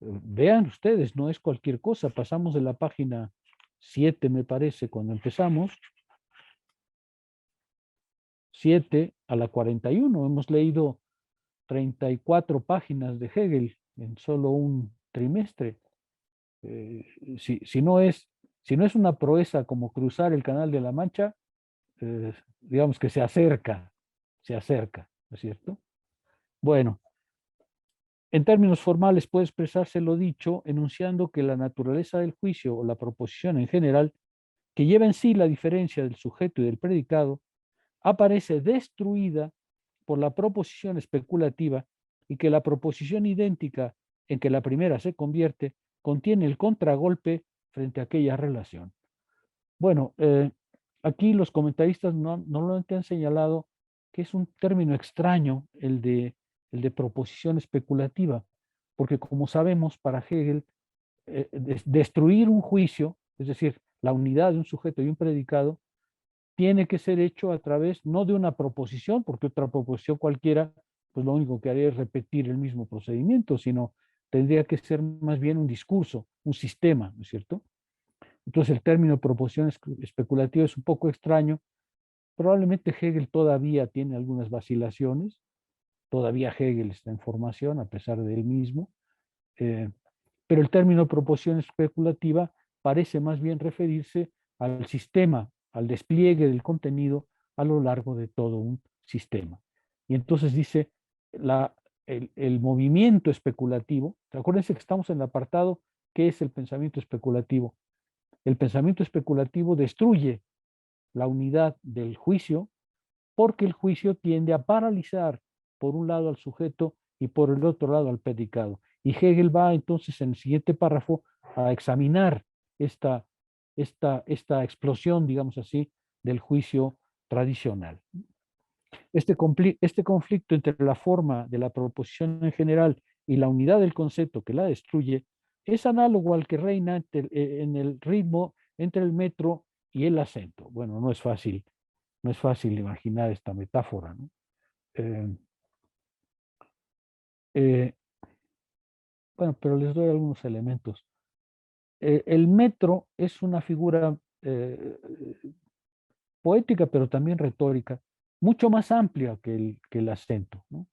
Speaker 1: Vean ustedes, no es cualquier cosa. Pasamos de la página 7, me parece, cuando empezamos. 7 a la 41. Hemos leído 34 páginas de Hegel en solo un trimestre. Si no es una proeza como cruzar el Canal de la Mancha, digamos que se acerca, ¿no es cierto? Bueno, en términos formales puede expresarse lo dicho enunciando que la naturaleza del juicio o la proposición en general, que lleva en sí la diferencia del sujeto y del predicado, aparece destruida por la proposición especulativa y que la proposición idéntica en que la primera se convierte contiene el contragolpe frente a aquella relación. Bueno, aquí los comentaristas normalmente han señalado que es un término extraño el de proposición especulativa, porque como sabemos, para Hegel, destruir un juicio, es decir, la unidad de un sujeto y un predicado, tiene que ser hecho a través no de una proposición, porque otra proposición cualquiera, pues lo único que haría es repetir el mismo procedimiento, sino tendría que ser más bien un discurso, un sistema, ¿no es cierto? Entonces el término proposición especulativa es un poco extraño. Probablemente Hegel todavía tiene algunas vacilaciones, todavía Hegel está en formación a pesar de él mismo, pero el término proposición especulativa parece más bien referirse al sistema, al despliegue del contenido a lo largo de todo un sistema. Y entonces dice, el movimiento especulativo, acuérdense que estamos en el apartado, ¿qué es el pensamiento especulativo? El pensamiento especulativo destruye la unidad del juicio porque el juicio tiende a paralizar por un lado al sujeto y por el otro lado al predicado. Y Hegel va entonces en el siguiente párrafo a examinar esta explosión, digamos así, del juicio tradicional. Este conflicto entre la forma de la proposición en general y la unidad del concepto que la destruye es análogo al que reina en el ritmo entre el metro y el acento. Bueno, no es fácil imaginar esta metáfora, ¿no? Bueno, pero les doy algunos elementos. El metro es una figura poética, pero también retórica, mucho más amplia que el acento, ¿no?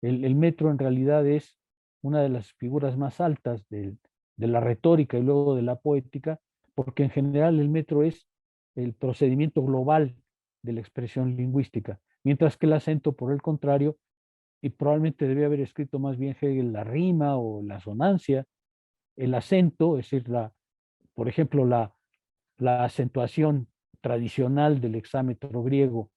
Speaker 1: El metro en realidad es una de las figuras más altas de la retórica y luego de la poética, porque en general el metro es el procedimiento global de la expresión lingüística, mientras que el acento, por el contrario, y probablemente debe haber escrito más bien Hegel la rima o la asonancia, el acento, es decir, por ejemplo, la acentuación tradicional del hexámetro griego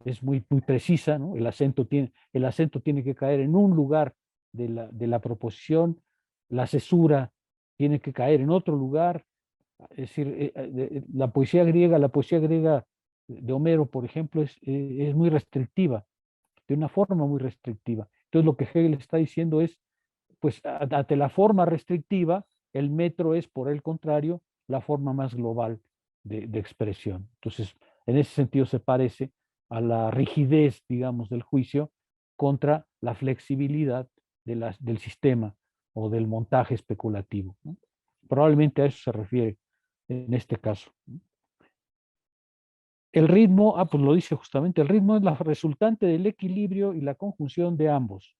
Speaker 1: es muy precisa, ¿no? El acento tiene que caer en un lugar de la proposición, la cesura tiene que caer en otro lugar. Es decir, la poesía griega de Homero, por ejemplo, es muy restrictiva, de una forma muy restrictiva. Entonces lo que Hegel está diciendo es, pues ante la forma restrictiva, el metro es, por el contrario, la forma más global de expresión. Entonces, en ese sentido se parece a la rigidez, digamos, del juicio, contra la flexibilidad del sistema o del montaje especulativo, ¿no? Probablemente a eso se refiere en este caso. El ritmo, pues lo dice justamente, el ritmo es la resultante del equilibrio y la conjunción de ambos.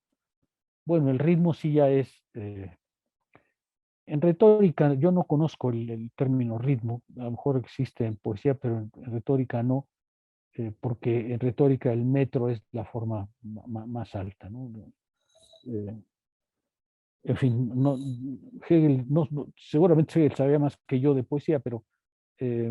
Speaker 1: Bueno, el ritmo sí ya es, en retórica yo no conozco el término ritmo, a lo mejor existe en poesía, pero en retórica no, porque en retórica el metro es la forma más alta, ¿no? En fin, no, Hegel, seguramente Hegel sabía más que yo de poesía, pero eh,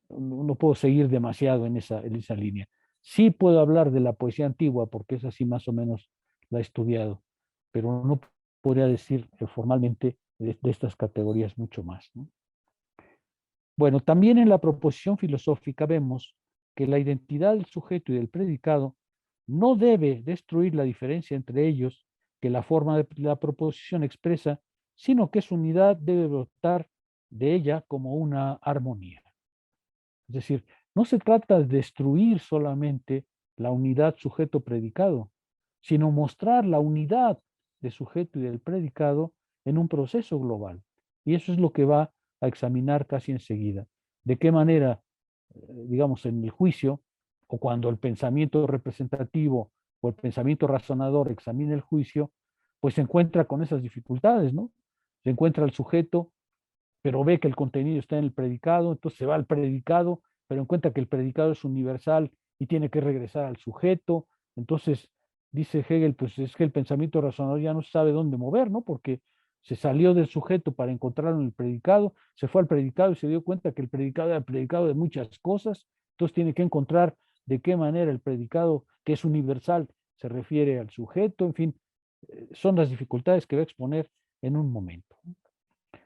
Speaker 1: no puedo seguir demasiado en esa línea. Sí puedo hablar de la poesía antigua, porque esa sí más o menos la he estudiado, pero no podría decir formalmente de estas categorías mucho más, ¿no? Bueno, también en la proposición filosófica vemos que la identidad del sujeto y del predicado no debe destruir la diferencia entre ellos que la forma de la proposición expresa, sino que su unidad debe brotar de ella como una armonía. Es decir, no se trata de destruir solamente la unidad sujeto-predicado, sino mostrar la unidad de sujeto y del predicado en un proceso global. Y eso es lo que va a examinar casi enseguida. De qué manera, digamos, en el juicio, o cuando el pensamiento representativo o el pensamiento razonador examina el juicio, pues se encuentra con esas dificultades, ¿no? Se encuentra el sujeto, pero ve que el contenido está en el predicado, entonces se va al predicado, pero encuentra que el predicado es universal y tiene que regresar al sujeto. Entonces, dice Hegel, pues es que el pensamiento razonador ya no sabe dónde mover, ¿no? Porque se salió del sujeto para encontrarlo en el predicado, se fue al predicado y se dio cuenta que el predicado era el predicado de muchas cosas, entonces tiene que encontrar de qué manera el predicado, que es universal, se refiere al sujeto, en fin, son las dificultades que va a exponer en un momento.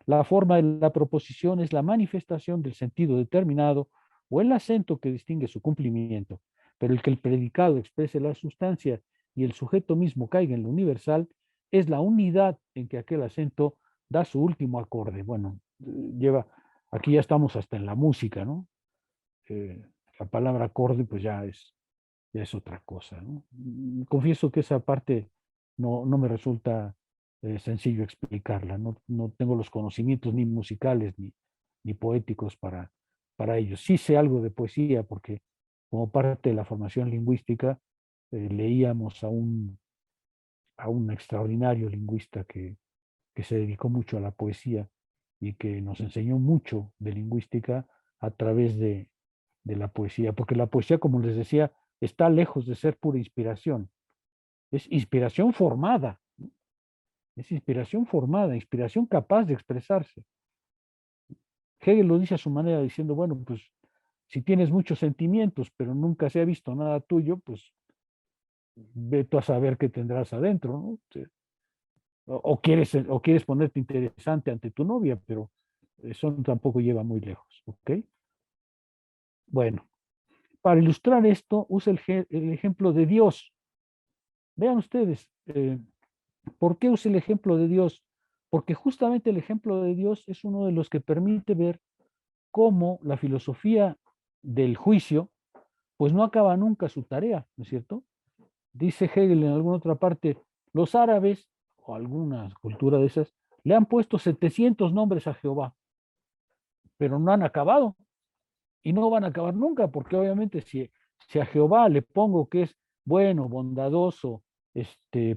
Speaker 1: La forma de la proposición es la manifestación del sentido determinado o el acento que distingue su cumplimiento, pero el que el predicado exprese la sustancia y el sujeto mismo caiga en lo universal es la unidad en que aquel acento da su último acorde. Bueno, aquí ya estamos hasta en la música, ¿no? La palabra acorde pues ya es otra cosa, ¿no? Confieso que esa parte no me resulta sencillo explicarla, no tengo los conocimientos ni musicales ni poéticos para ello. Sí sé algo de poesía porque como parte de la formación lingüística leíamos a un extraordinario lingüista que se dedicó mucho a la poesía y que nos enseñó mucho de lingüística a través de la poesía, porque la poesía, como les decía, está lejos de ser pura inspiración, es inspiración formada, ¿no? Es inspiración formada, inspiración capaz de expresarse. Hegel lo dice a su manera diciendo, bueno, pues si tienes muchos sentimientos, pero nunca se ha visto nada tuyo, pues ve tú a saber qué tendrás adentro, ¿no? O quieres ponerte interesante ante tu novia, pero eso tampoco lleva muy lejos, ¿ok? Bueno, para ilustrar esto, usa el ejemplo de Dios. Vean ustedes, ¿por qué usa el ejemplo de Dios? Porque justamente el ejemplo de Dios es uno de los que permite ver cómo la filosofía del juicio, pues no acaba nunca su tarea, ¿no es cierto? Dice Hegel en alguna otra parte, los árabes, o alguna cultura de esas, le han puesto 700 nombres a Jehová, pero no han acabado y no van a acabar nunca, porque obviamente si a Jehová le pongo que es bueno, bondadoso,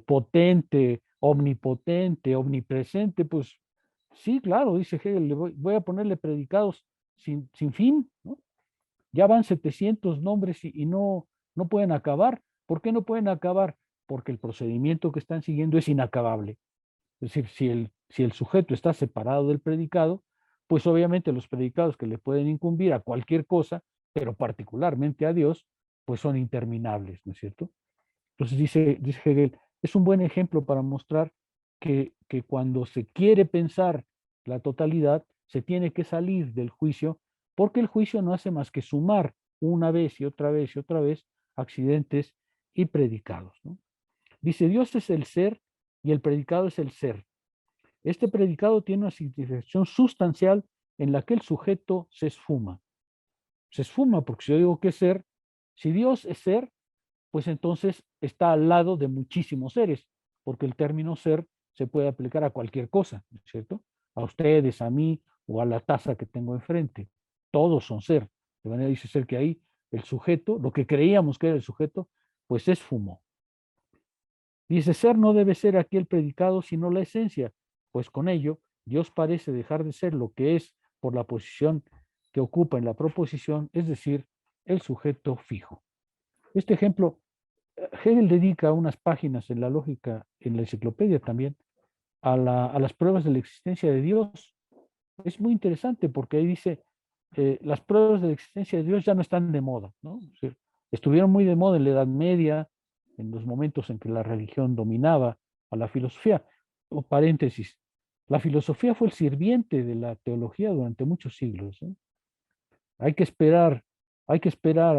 Speaker 1: potente, omnipotente, omnipresente, pues sí, claro, dice Hegel, voy a ponerle predicados sin fin, ¿no? Ya van 700 nombres y no pueden acabar. ¿Por qué no pueden acabar? Porque el procedimiento que están siguiendo es inacabable. Es decir, si el sujeto está separado del predicado, pues obviamente los predicados que le pueden incumbir a cualquier cosa, pero particularmente a Dios, pues son interminables, ¿no es cierto? Entonces dice Hegel, es un buen ejemplo para mostrar que cuando se quiere pensar la totalidad, se tiene que salir del juicio, porque el juicio no hace más que sumar una vez y otra vez y otra vez accidentes y predicados, ¿no? Dice, Dios es el ser y el predicado es el ser. Este predicado tiene una significación sustancial en la que el sujeto se esfuma. Se esfuma porque si yo digo que es ser, si Dios es ser, pues entonces está al lado de muchísimos seres, porque el término ser se puede aplicar a cualquier cosa, ¿no es cierto? A ustedes, a mí o a la taza que tengo enfrente. Todos son ser. De manera dice ser que ahí el sujeto, lo que creíamos que era el sujeto, pues es fumo. Dice, ser no debe ser aquí el predicado, sino la esencia, pues con ello Dios parece dejar de ser lo que es por la posición que ocupa en la proposición, es decir, el sujeto fijo. Este ejemplo, Hegel dedica unas páginas en la lógica, en la enciclopedia también, a las pruebas de la existencia de Dios. Es muy interesante porque ahí dice, las pruebas de la existencia de Dios ya no están de moda, ¿no? O sea, estuvieron muy de moda en la Edad Media, en los momentos en que la religión dominaba a la filosofía. O paréntesis, la filosofía fue el sirviente de la teología durante muchos siglos, ¿eh? Hay que esperar, hay que esperar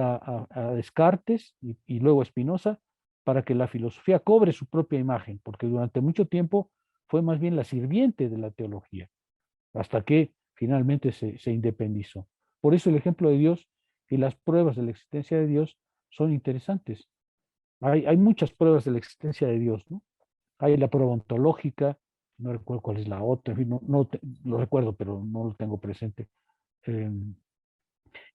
Speaker 1: a Descartes y luego a Spinoza para que la filosofía cobre su propia imagen, porque durante mucho tiempo fue más bien la sirviente de la teología, hasta que finalmente se independizó. Por eso el ejemplo de Dios y las pruebas de la existencia de Dios son interesantes. Hay muchas pruebas de la existencia de Dios, ¿no? Hay la prueba ontológica, no recuerdo cuál es la otra, en fin, lo recuerdo, pero no lo tengo presente. Eh,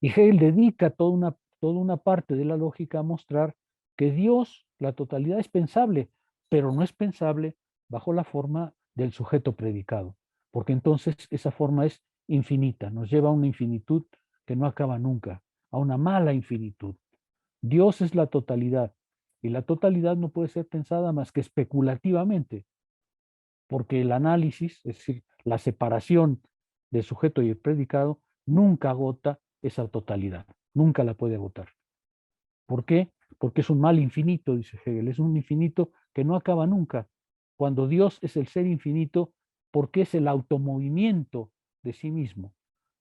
Speaker 1: y Hegel dedica toda una parte de la lógica a mostrar que Dios, la totalidad, es pensable, pero no es pensable bajo la forma del sujeto predicado, porque entonces esa forma es infinita, nos lleva a una infinitud que no acaba nunca, a una mala infinitud. Dios es la totalidad, y la totalidad no puede ser pensada más que especulativamente, porque el análisis, es decir, la separación del sujeto y el predicado, nunca agota esa totalidad, nunca la puede agotar. ¿Por qué? Porque es un mal infinito, dice Hegel, es un infinito que no acaba nunca. Cuando Dios es el ser infinito, porque es el automovimiento de sí mismo,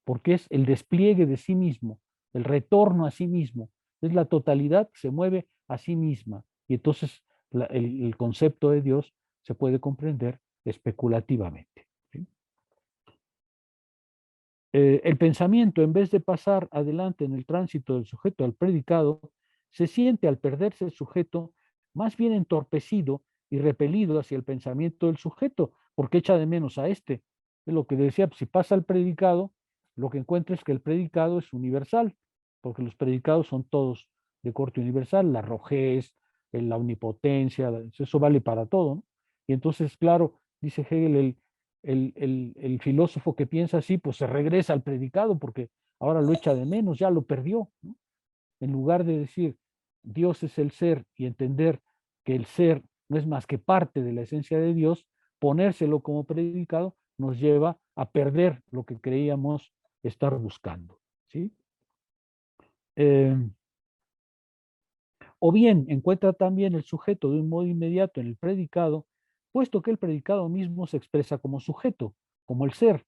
Speaker 1: porque es el despliegue de sí mismo, el retorno a sí mismo, es la totalidad que se mueve a sí misma. Y entonces el concepto de Dios se puede comprender especulativamente. ¿Sí? El pensamiento, en vez de pasar adelante en el tránsito del sujeto al predicado, se siente al perderse el sujeto más bien entorpecido y repelido hacia el pensamiento del sujeto, porque echa de menos a este. Es lo que decía, pues, si pasa al predicado, lo que encuentra es que el predicado es universal, porque los predicados son todos de corte universal, la rojez, la omnipotencia, eso vale para todo, ¿no? Y entonces, claro, dice Hegel, el filósofo que piensa así, pues se regresa al predicado porque ahora lo echa de menos, ya lo perdió, ¿no? En lugar de decir Dios es el ser y entender que el ser no es más que parte de la esencia de Dios, ponérselo como predicado nos lleva a perder lo que creíamos estar buscando, ¿sí? O bien encuentra también el sujeto de un modo inmediato en el predicado, puesto que el predicado mismo se expresa como sujeto, como el ser.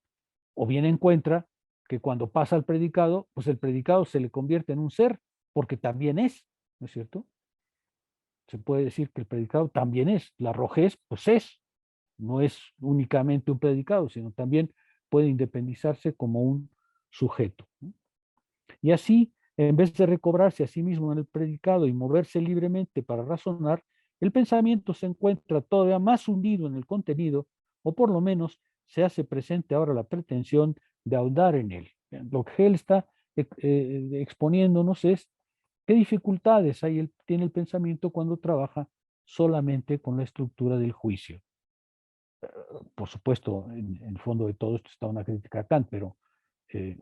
Speaker 1: O bien encuentra que cuando pasa al predicado, pues el predicado se le convierte en un ser, porque también es, ¿no es cierto? Se puede decir que el predicado también es. La rojez, pues es. No es únicamente un predicado, sino también puede independizarse como un sujeto, ¿no? Y así, en vez de recobrarse a sí mismo en el predicado y moverse libremente para razonar, el pensamiento se encuentra todavía más hundido en el contenido, o por lo menos se hace presente ahora la pretensión de ahondar en él. Lo que él está exponiéndonos es qué dificultades tiene el pensamiento cuando trabaja solamente con la estructura del juicio. Por supuesto, en el fondo de todo esto está una crítica a Kant, pero eh,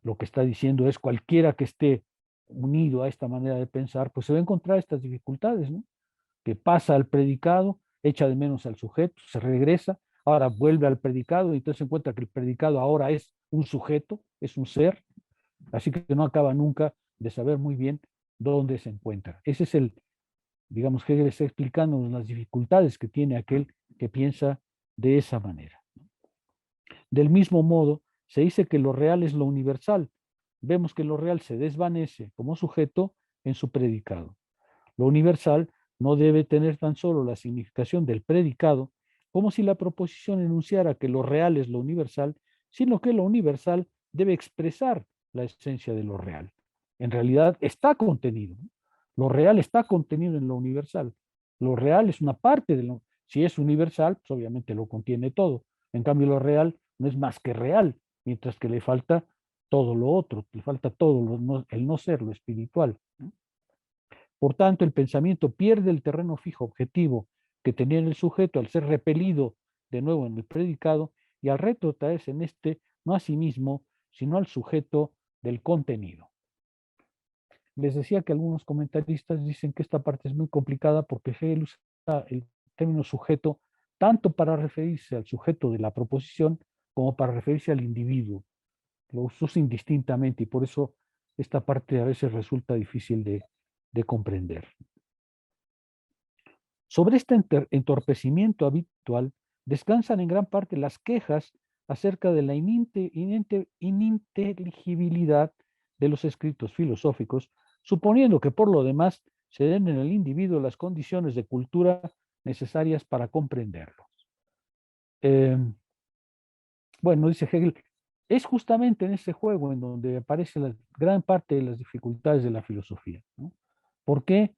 Speaker 1: lo que está diciendo es cualquiera que esté unido a esta manera de pensar, pues se va a encontrar estas dificultades, ¿no? Que pasa al predicado, echa de menos al sujeto, se regresa, ahora vuelve al predicado y entonces se encuentra que el predicado ahora es un sujeto, es un ser, así que no acaba nunca de saber muy bien dónde se encuentra. Ese es digamos, Hegel está explicándonos las dificultades que tiene aquel que piensa de esa manera. Del mismo modo, se dice que lo real es lo universal. Vemos que lo real se desvanece como sujeto en su predicado. Lo universal no debe tener tan solo la significación del predicado, como si la proposición enunciara que lo real es lo universal, sino que lo universal debe expresar la esencia de lo real. En realidad está contenido. Lo real está contenido en lo universal. Lo real es una parte de lo... Si es universal, pues obviamente lo contiene todo. En cambio, lo real no es más que real, mientras que le falta todo lo otro, le falta todo, el no ser, lo espiritual. Por tanto, el pensamiento pierde el terreno fijo objetivo que tenía en el sujeto al ser repelido de nuevo en el predicado y al retrotraerse en este no a sí mismo, sino al sujeto del contenido. Les decía que algunos comentaristas dicen que esta parte es muy complicada porque Hegel usa el término sujeto tanto para referirse al sujeto de la proposición como para referirse al individuo. Lo usa indistintamente y por eso esta parte a veces resulta difícil de comprender. Sobre este entorpecimiento habitual descansan en gran parte las quejas acerca de la ininteligibilidad de los escritos filosóficos, suponiendo que por lo demás se den en el individuo las condiciones de cultura necesarias para comprenderlos. Bueno, dice Hegel, es justamente en ese juego en donde aparece la gran parte de las dificultades de la filosofía, ¿no? ¿Por qué?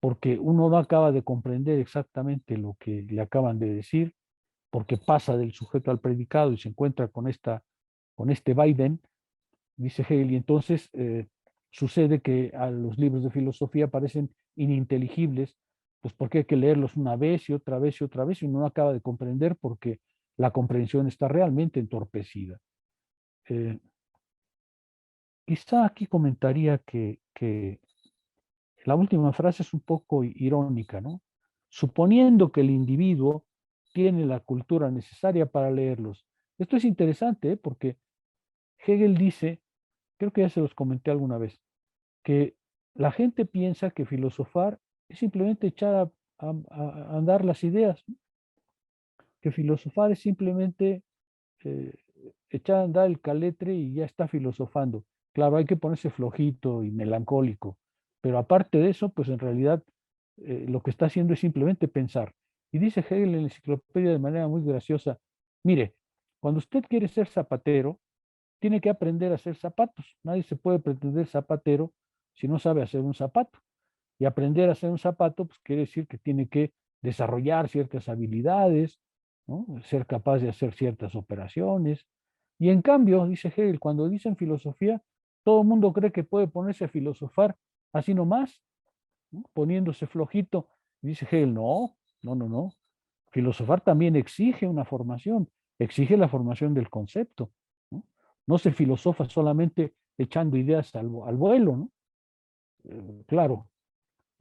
Speaker 1: Porque uno no acaba de comprender exactamente lo que le acaban de decir, porque pasa del sujeto al predicado y se encuentra con este vaivén, dice Hegel, y entonces sucede que a los libros de filosofía parecen ininteligibles, pues porque hay que leerlos una vez y otra vez y otra vez, y uno no acaba de comprender porque la comprensión está realmente entorpecida. Quizá aquí comentaría que la última frase es un poco irónica, ¿no? Suponiendo que el individuo tiene la cultura necesaria para leerlos. Esto es interesante, ¿eh? Porque Hegel dice, creo que ya se los comenté alguna vez, que la gente piensa que filosofar es simplemente echar a andar las ideas, ¿no? Que filosofar es simplemente eh, echar a andar el caletre y ya está filosofando. Claro, hay que ponerse flojito y melancólico, pero aparte de eso, pues en realidad lo que está haciendo es simplemente pensar. Y dice Hegel en la enciclopedia de manera muy graciosa, mire, cuando usted quiere ser zapatero, tiene que aprender a hacer zapatos. Nadie se puede pretender zapatero si no sabe hacer un zapato. Y aprender a hacer un zapato, pues quiere decir que tiene que desarrollar ciertas habilidades, ¿no? Ser capaz de hacer ciertas operaciones. Y en cambio, dice Hegel, cuando dicen filosofía, todo el mundo cree que puede ponerse a filosofar así nomás, ¿no? Poniéndose flojito. Dice Hegel, no, no, no, no. Filosofar también exige una formación, exige la formación del concepto, ¿no? No se filosofa solamente echando ideas al vuelo, ¿no? Claro,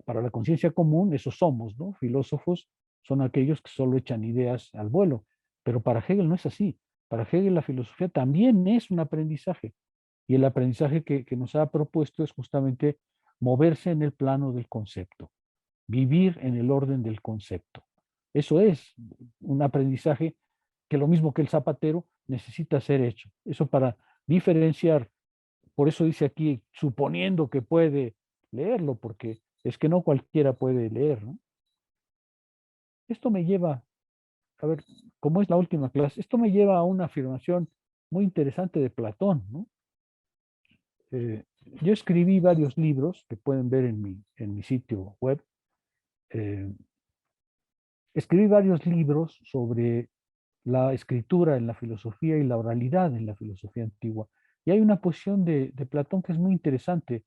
Speaker 1: para la conciencia común, esos somos, ¿no? Filósofos son aquellos que solo echan ideas al vuelo, pero para Hegel no es así. Para Hegel la filosofía también es un aprendizaje, y el aprendizaje que nos ha propuesto es justamente moverse en el plano del concepto, vivir en el orden del concepto. Eso es un aprendizaje que lo mismo que el zapatero necesita ser hecho. Eso para diferenciar, por eso dice aquí, suponiendo que puede leerlo, porque es que no cualquiera puede leer, ¿no? Esto me lleva, a ver, como es la última clase, esto me lleva a una afirmación muy interesante de Platón, ¿no? Yo escribí varios libros que pueden ver en mi sitio web. Eh, escribí varios libros sobre la escritura en la filosofía y la oralidad en la filosofía antigua. Y hay una posición de Platón que es muy interesante,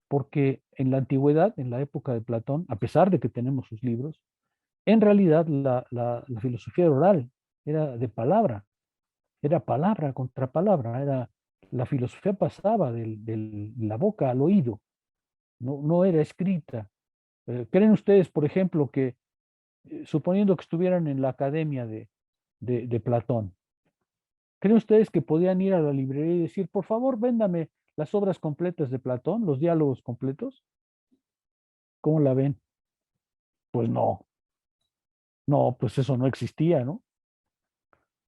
Speaker 1: porque en la antigüedad, en la época de Platón, a pesar de que tenemos sus libros, en realidad la filosofía oral era de palabra, era palabra contra palabra, la filosofía pasaba de la boca al oído, no era escrita. ¿Creen ustedes, por ejemplo, que suponiendo que estuvieran en la academia de Platón, ¿creen ustedes que podían ir a la librería y decir, por favor, véndame las obras completas de Platón, los diálogos completos? ¿Cómo la ven? Pues no, no, pues eso no existía, ¿no?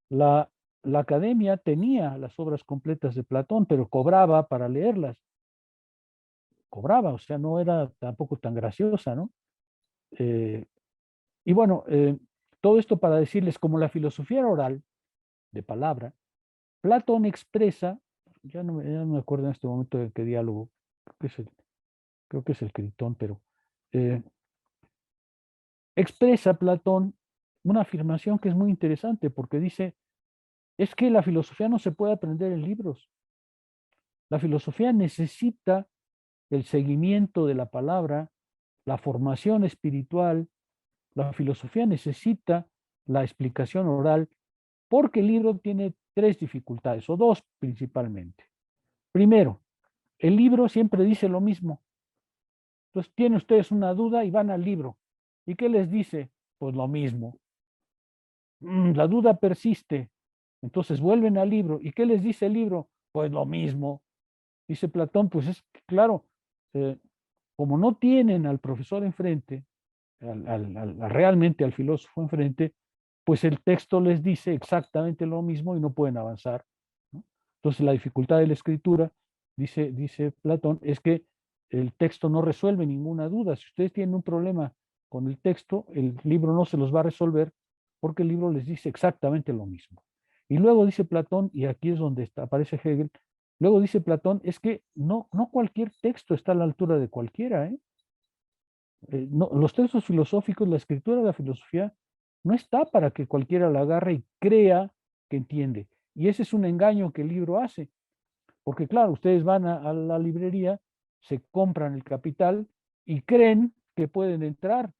Speaker 1: La, la academia tenía las obras completas de Platón, pero cobraba para leerlas. Cobraba, o sea, no era tampoco tan graciosa, ¿no? Eh, y bueno, todo esto para decirles, como la filosofía era oral, de palabra, Platón expresa, ya no me acuerdo en este momento de qué diálogo, creo que es el Critón, pero expresa Platón una afirmación que es muy interesante porque dice, es que la filosofía no se puede aprender en libros. La filosofía necesita el seguimiento de la palabra, la formación espiritual. La filosofía necesita la explicación oral porque el libro tiene tres dificultades, o dos principalmente. Primero, el libro siempre dice lo mismo. Entonces tienen ustedes una duda y van al libro. ¿Y qué les dice? Pues lo mismo. La duda persiste. Entonces vuelven al libro. ¿Y qué les dice el libro? Pues lo mismo. Dice Platón, pues es claro, como no tienen al profesor enfrente, realmente al filósofo enfrente, pues el texto les dice exactamente lo mismo y no pueden avanzar, ¿no? Entonces la dificultad de la escritura, dice Platón, es que el texto no resuelve ninguna duda. Si ustedes tienen un problema con el texto, el libro no se los va a resolver porque el libro les dice exactamente lo mismo. Y luego dice Platón, y aquí es donde aparece Hegel, luego dice Platón, es que no cualquier texto está a la altura de cualquiera, ¿eh? No, los textos filosóficos, la escritura de la filosofía, no está para que cualquiera la agarre y crea que entiende. Y ese es un engaño que el libro hace. Porque claro, ustedes van a la librería, se compran el Capital y creen que pueden entrar.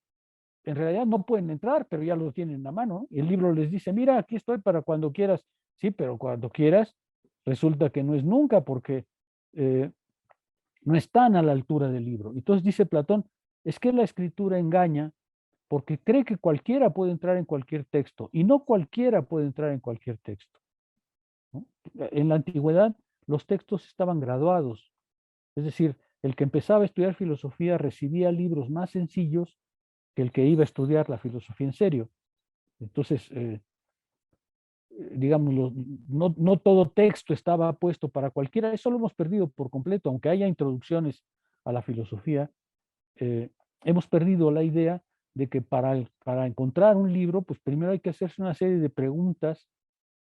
Speaker 1: En realidad no pueden entrar, pero ya lo tienen en la mano. Y el libro les dice, mira, aquí estoy para cuando quieras. Sí, pero cuando quieras, resulta que no es nunca porque no están a la altura del libro. Entonces dice Platón, es que la escritura engaña porque cree que cualquiera puede entrar en cualquier texto y no cualquiera puede entrar en cualquier texto, ¿no? En la antigüedad los textos estaban graduados, es decir, el que empezaba a estudiar filosofía recibía libros más sencillos que el que iba a estudiar la filosofía en serio. Entonces, digamos, no todo texto estaba puesto para cualquiera, eso lo hemos perdido por completo, aunque haya introducciones a la filosofía, hemos perdido la idea de que para encontrar un libro, pues primero hay que hacerse una serie de preguntas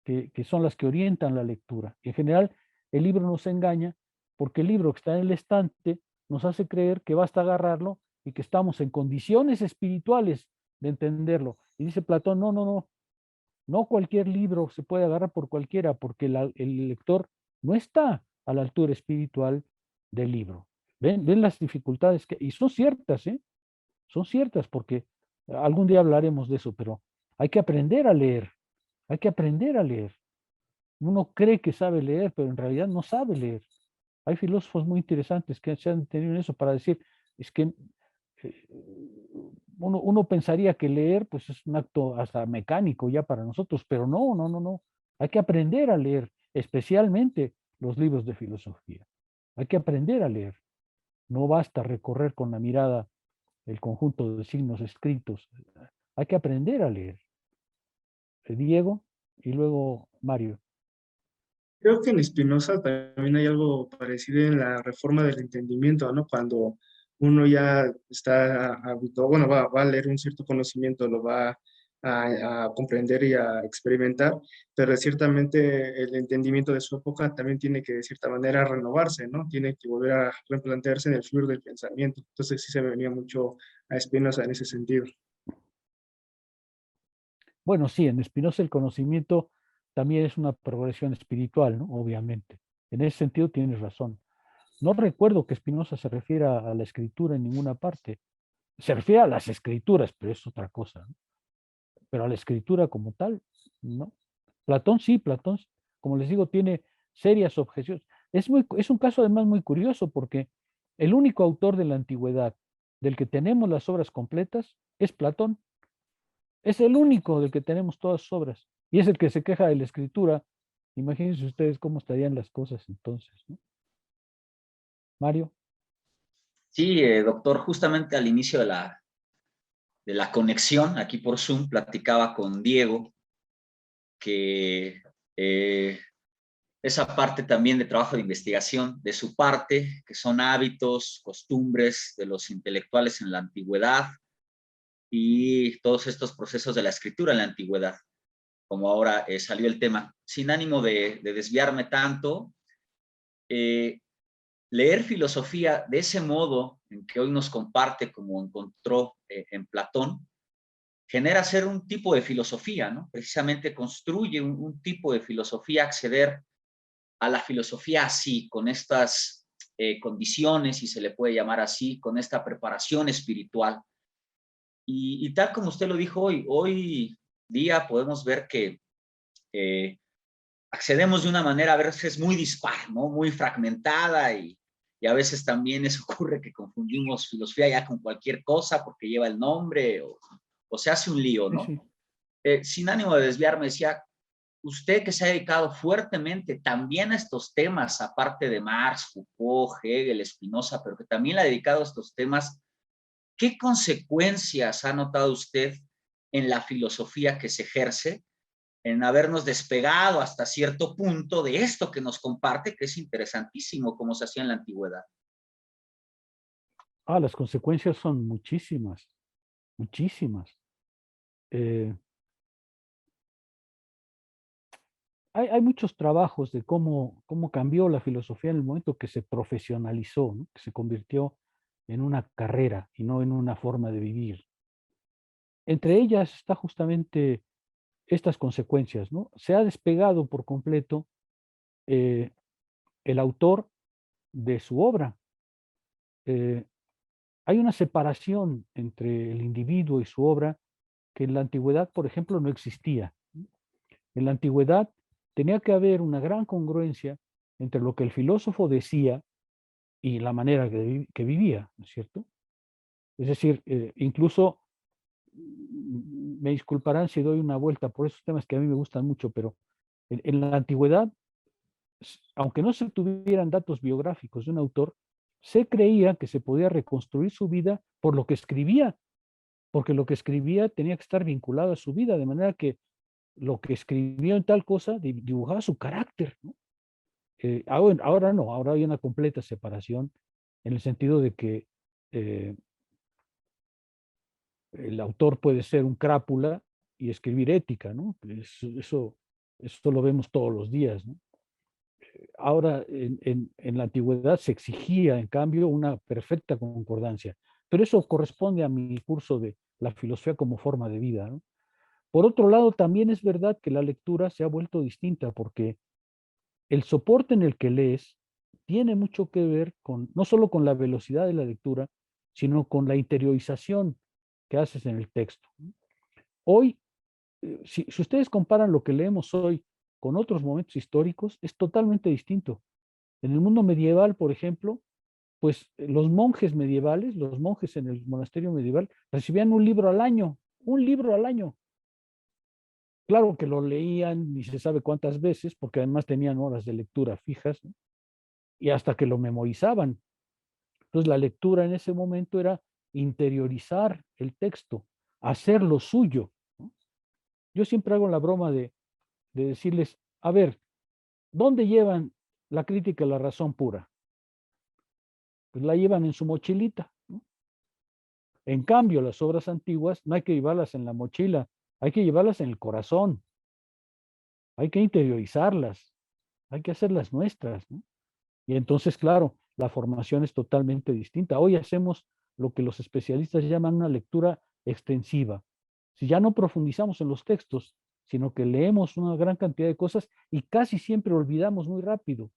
Speaker 1: que son las que orientan la lectura. Y en general, el libro nos engaña porque el libro que está en el estante nos hace creer que basta agarrarlo y que estamos en condiciones espirituales de entenderlo. Y dice Platón, no cualquier libro se puede agarrar por cualquiera porque el lector no está a la altura espiritual del libro. ¿Ven las dificultades y son ciertas, ¿eh? Son ciertas porque algún día hablaremos de eso, pero hay que aprender a leer, hay que aprender a leer. Uno cree que sabe leer, pero en realidad no sabe leer. Hay filósofos muy interesantes que se han detenido en eso para decir, es que uno pensaría que leer pues es un acto hasta mecánico ya para nosotros, pero no. Hay que aprender a leer, especialmente los libros de filosofía. Hay que aprender a leer. No basta recorrer con la mirada el conjunto de signos escritos. Hay que aprender a leer. Diego y luego Mario.
Speaker 5: Creo que en Spinoza también hay algo parecido en la reforma del entendimiento, ¿no? Cuando uno ya está habituado, bueno, va a leer un cierto conocimiento, lo va a comprender y a experimentar, pero ciertamente el entendimiento de su época también tiene que de cierta manera renovarse, ¿no? Tiene que volver a replantearse en el fluir del pensamiento. Entonces sí se me venía mucho a Spinoza en ese sentido.
Speaker 1: Bueno, sí, en Spinoza el conocimiento también es una progresión espiritual, ¿no? Obviamente. En ese sentido tienes razón. No recuerdo que Spinoza se refiera a la escritura en ninguna parte. Se refiere a las escrituras, pero es otra cosa, ¿no? Pero a la escritura como tal, no. Platón sí, Platón, como les digo, tiene serias objeciones. Es un caso además muy curioso porque el único autor de la antigüedad del que tenemos las obras completas es Platón. Es el único del que tenemos todas sus obras. Y es el que se queja de la escritura. Imagínense ustedes cómo estarían las cosas entonces, ¿no? Mario.
Speaker 7: Sí, doctor, justamente al inicio de la conexión, aquí por Zoom, platicaba con Diego que esa parte también de trabajo de investigación, de su parte, que son hábitos, costumbres de los intelectuales en la antigüedad y todos estos procesos de la escritura en la antigüedad, como ahora salió el tema. Sin ánimo de desviarme tanto, leer filosofía de ese modo, en que hoy nos comparte como encontró en Platón, genera ser un tipo de filosofía, ¿no? Precisamente construye un tipo de filosofía, acceder a la filosofía así, con estas condiciones, si se le puede llamar así, con esta preparación espiritual. Y tal como usted lo dijo hoy día podemos ver que accedemos de una manera a veces muy dispar, ¿no? Muy fragmentada y a veces también eso ocurre que confundimos filosofía ya con cualquier cosa porque lleva el nombre o se hace un lío,
Speaker 1: Sí,
Speaker 7: ¿no?
Speaker 1: sí.
Speaker 7: Sin ánimo de desviarme, decía, usted que se ha dedicado fuertemente también a estos temas, aparte de Marx, Foucault, Hegel, Spinoza, pero que también le ha dedicado a estos temas, ¿qué consecuencias ha notado usted en la filosofía que se ejerce, en habernos despegado hasta cierto punto de esto que nos comparte, que es interesantísimo como se hacía en la antigüedad?
Speaker 1: Las consecuencias son muchísimas, muchísimas. Eh, hay muchos trabajos de cómo cambió la filosofía en el momento que se profesionalizó, ¿no? Que se convirtió en una carrera y no en una forma de vivir. Entre ellas está justamente estas consecuencias, ¿no? Se ha despegado por completo eh, el autor de su obra. Eh, hay una separación entre el individuo y su obra que en la antigüedad, por ejemplo, no existía. En la antigüedad tenía que haber una gran congruencia entre lo que el filósofo decía y la manera que vivía, ¿no es cierto? Es decir, incluso, me disculparán si doy una vuelta por esos temas que a mí me gustan mucho, pero en la antigüedad, aunque no se tuvieran datos biográficos de un autor, se creía que se podía reconstruir su vida por lo que escribía, porque lo que escribía tenía que estar vinculado a su vida, de manera que lo que escribió en tal cosa dibujaba su carácter, ¿no? Ahora no, ahora hay una completa separación en el sentido de que eh, el autor puede ser un crápula y escribir ética, ¿no? Eso lo vemos todos los días, ¿no? Ahora, en la antigüedad se exigía, en cambio, una perfecta concordancia, pero eso corresponde a mi curso de la filosofía como forma de vida, ¿no? Por otro lado, también es verdad que la lectura se ha vuelto distinta porque el soporte en el que lees tiene mucho que ver con, no solo con la velocidad de la lectura, sino con la interiorización que haces en el texto. Hoy, si ustedes comparan lo que leemos hoy con otros momentos históricos, es totalmente distinto. En el mundo medieval, por ejemplo, pues los monjes medievales, los monjes en el monasterio medieval, recibían un libro al año. Claro que lo leían ni se sabe cuántas veces, porque además tenían horas de lectura fijas, ¿no? Y hasta que lo memorizaban. Entonces la lectura en ese momento era interiorizar el texto, hacerlo suyo, ¿no? Yo siempre hago la broma de decirles, a ver, ¿dónde llevan la crítica a la razón pura? Pues la llevan en su mochilita, ¿no? En cambio, las obras antiguas no hay que llevarlas en la mochila, hay que llevarlas en el corazón, hay que interiorizarlas, hay que hacerlas nuestras, ¿no? Y entonces, claro, la formación es totalmente distinta. Hoy hacemos lo que los especialistas llaman una lectura extensiva. Si ya no profundizamos en los textos, sino que leemos una gran cantidad de cosas y casi siempre olvidamos muy rápido.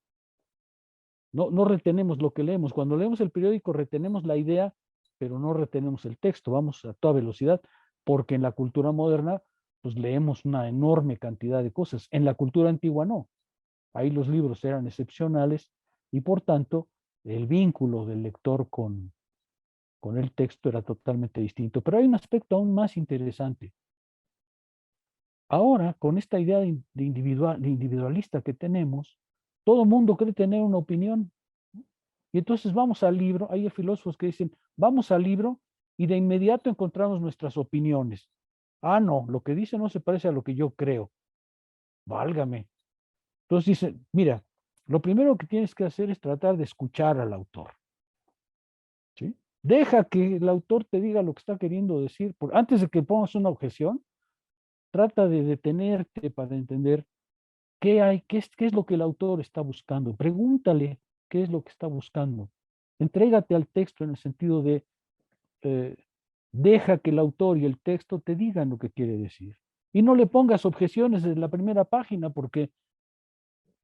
Speaker 1: No retenemos lo que leemos. Cuando leemos el periódico retenemos la idea, pero no retenemos el texto. Vamos a toda velocidad, porque en la cultura moderna, pues leemos una enorme cantidad de cosas. En la cultura antigua no. Ahí los libros eran excepcionales y por tanto el vínculo del lector con el texto era totalmente distinto. Pero hay un aspecto aún más interesante. Ahora, con esta idea de individualista que tenemos, todo mundo cree tener una opinión. Y entonces vamos al libro, hay filósofos que dicen, vamos al libro y de inmediato encontramos nuestras opiniones. Ah, no, lo que dice no se parece a lo que yo creo. Válgame. Entonces dice, mira, lo primero que tienes que hacer es tratar de escuchar al autor, ¿sí? Deja que el autor te diga lo que está queriendo decir. Antes de que pongas una objeción, trata de detenerte para entender qué hay, qué es lo que el autor está buscando. Pregúntale qué es lo que está buscando. Entrégate al texto en el sentido de deja que el autor y el texto te digan lo que quiere decir. Y no le pongas objeciones desde la primera página, porque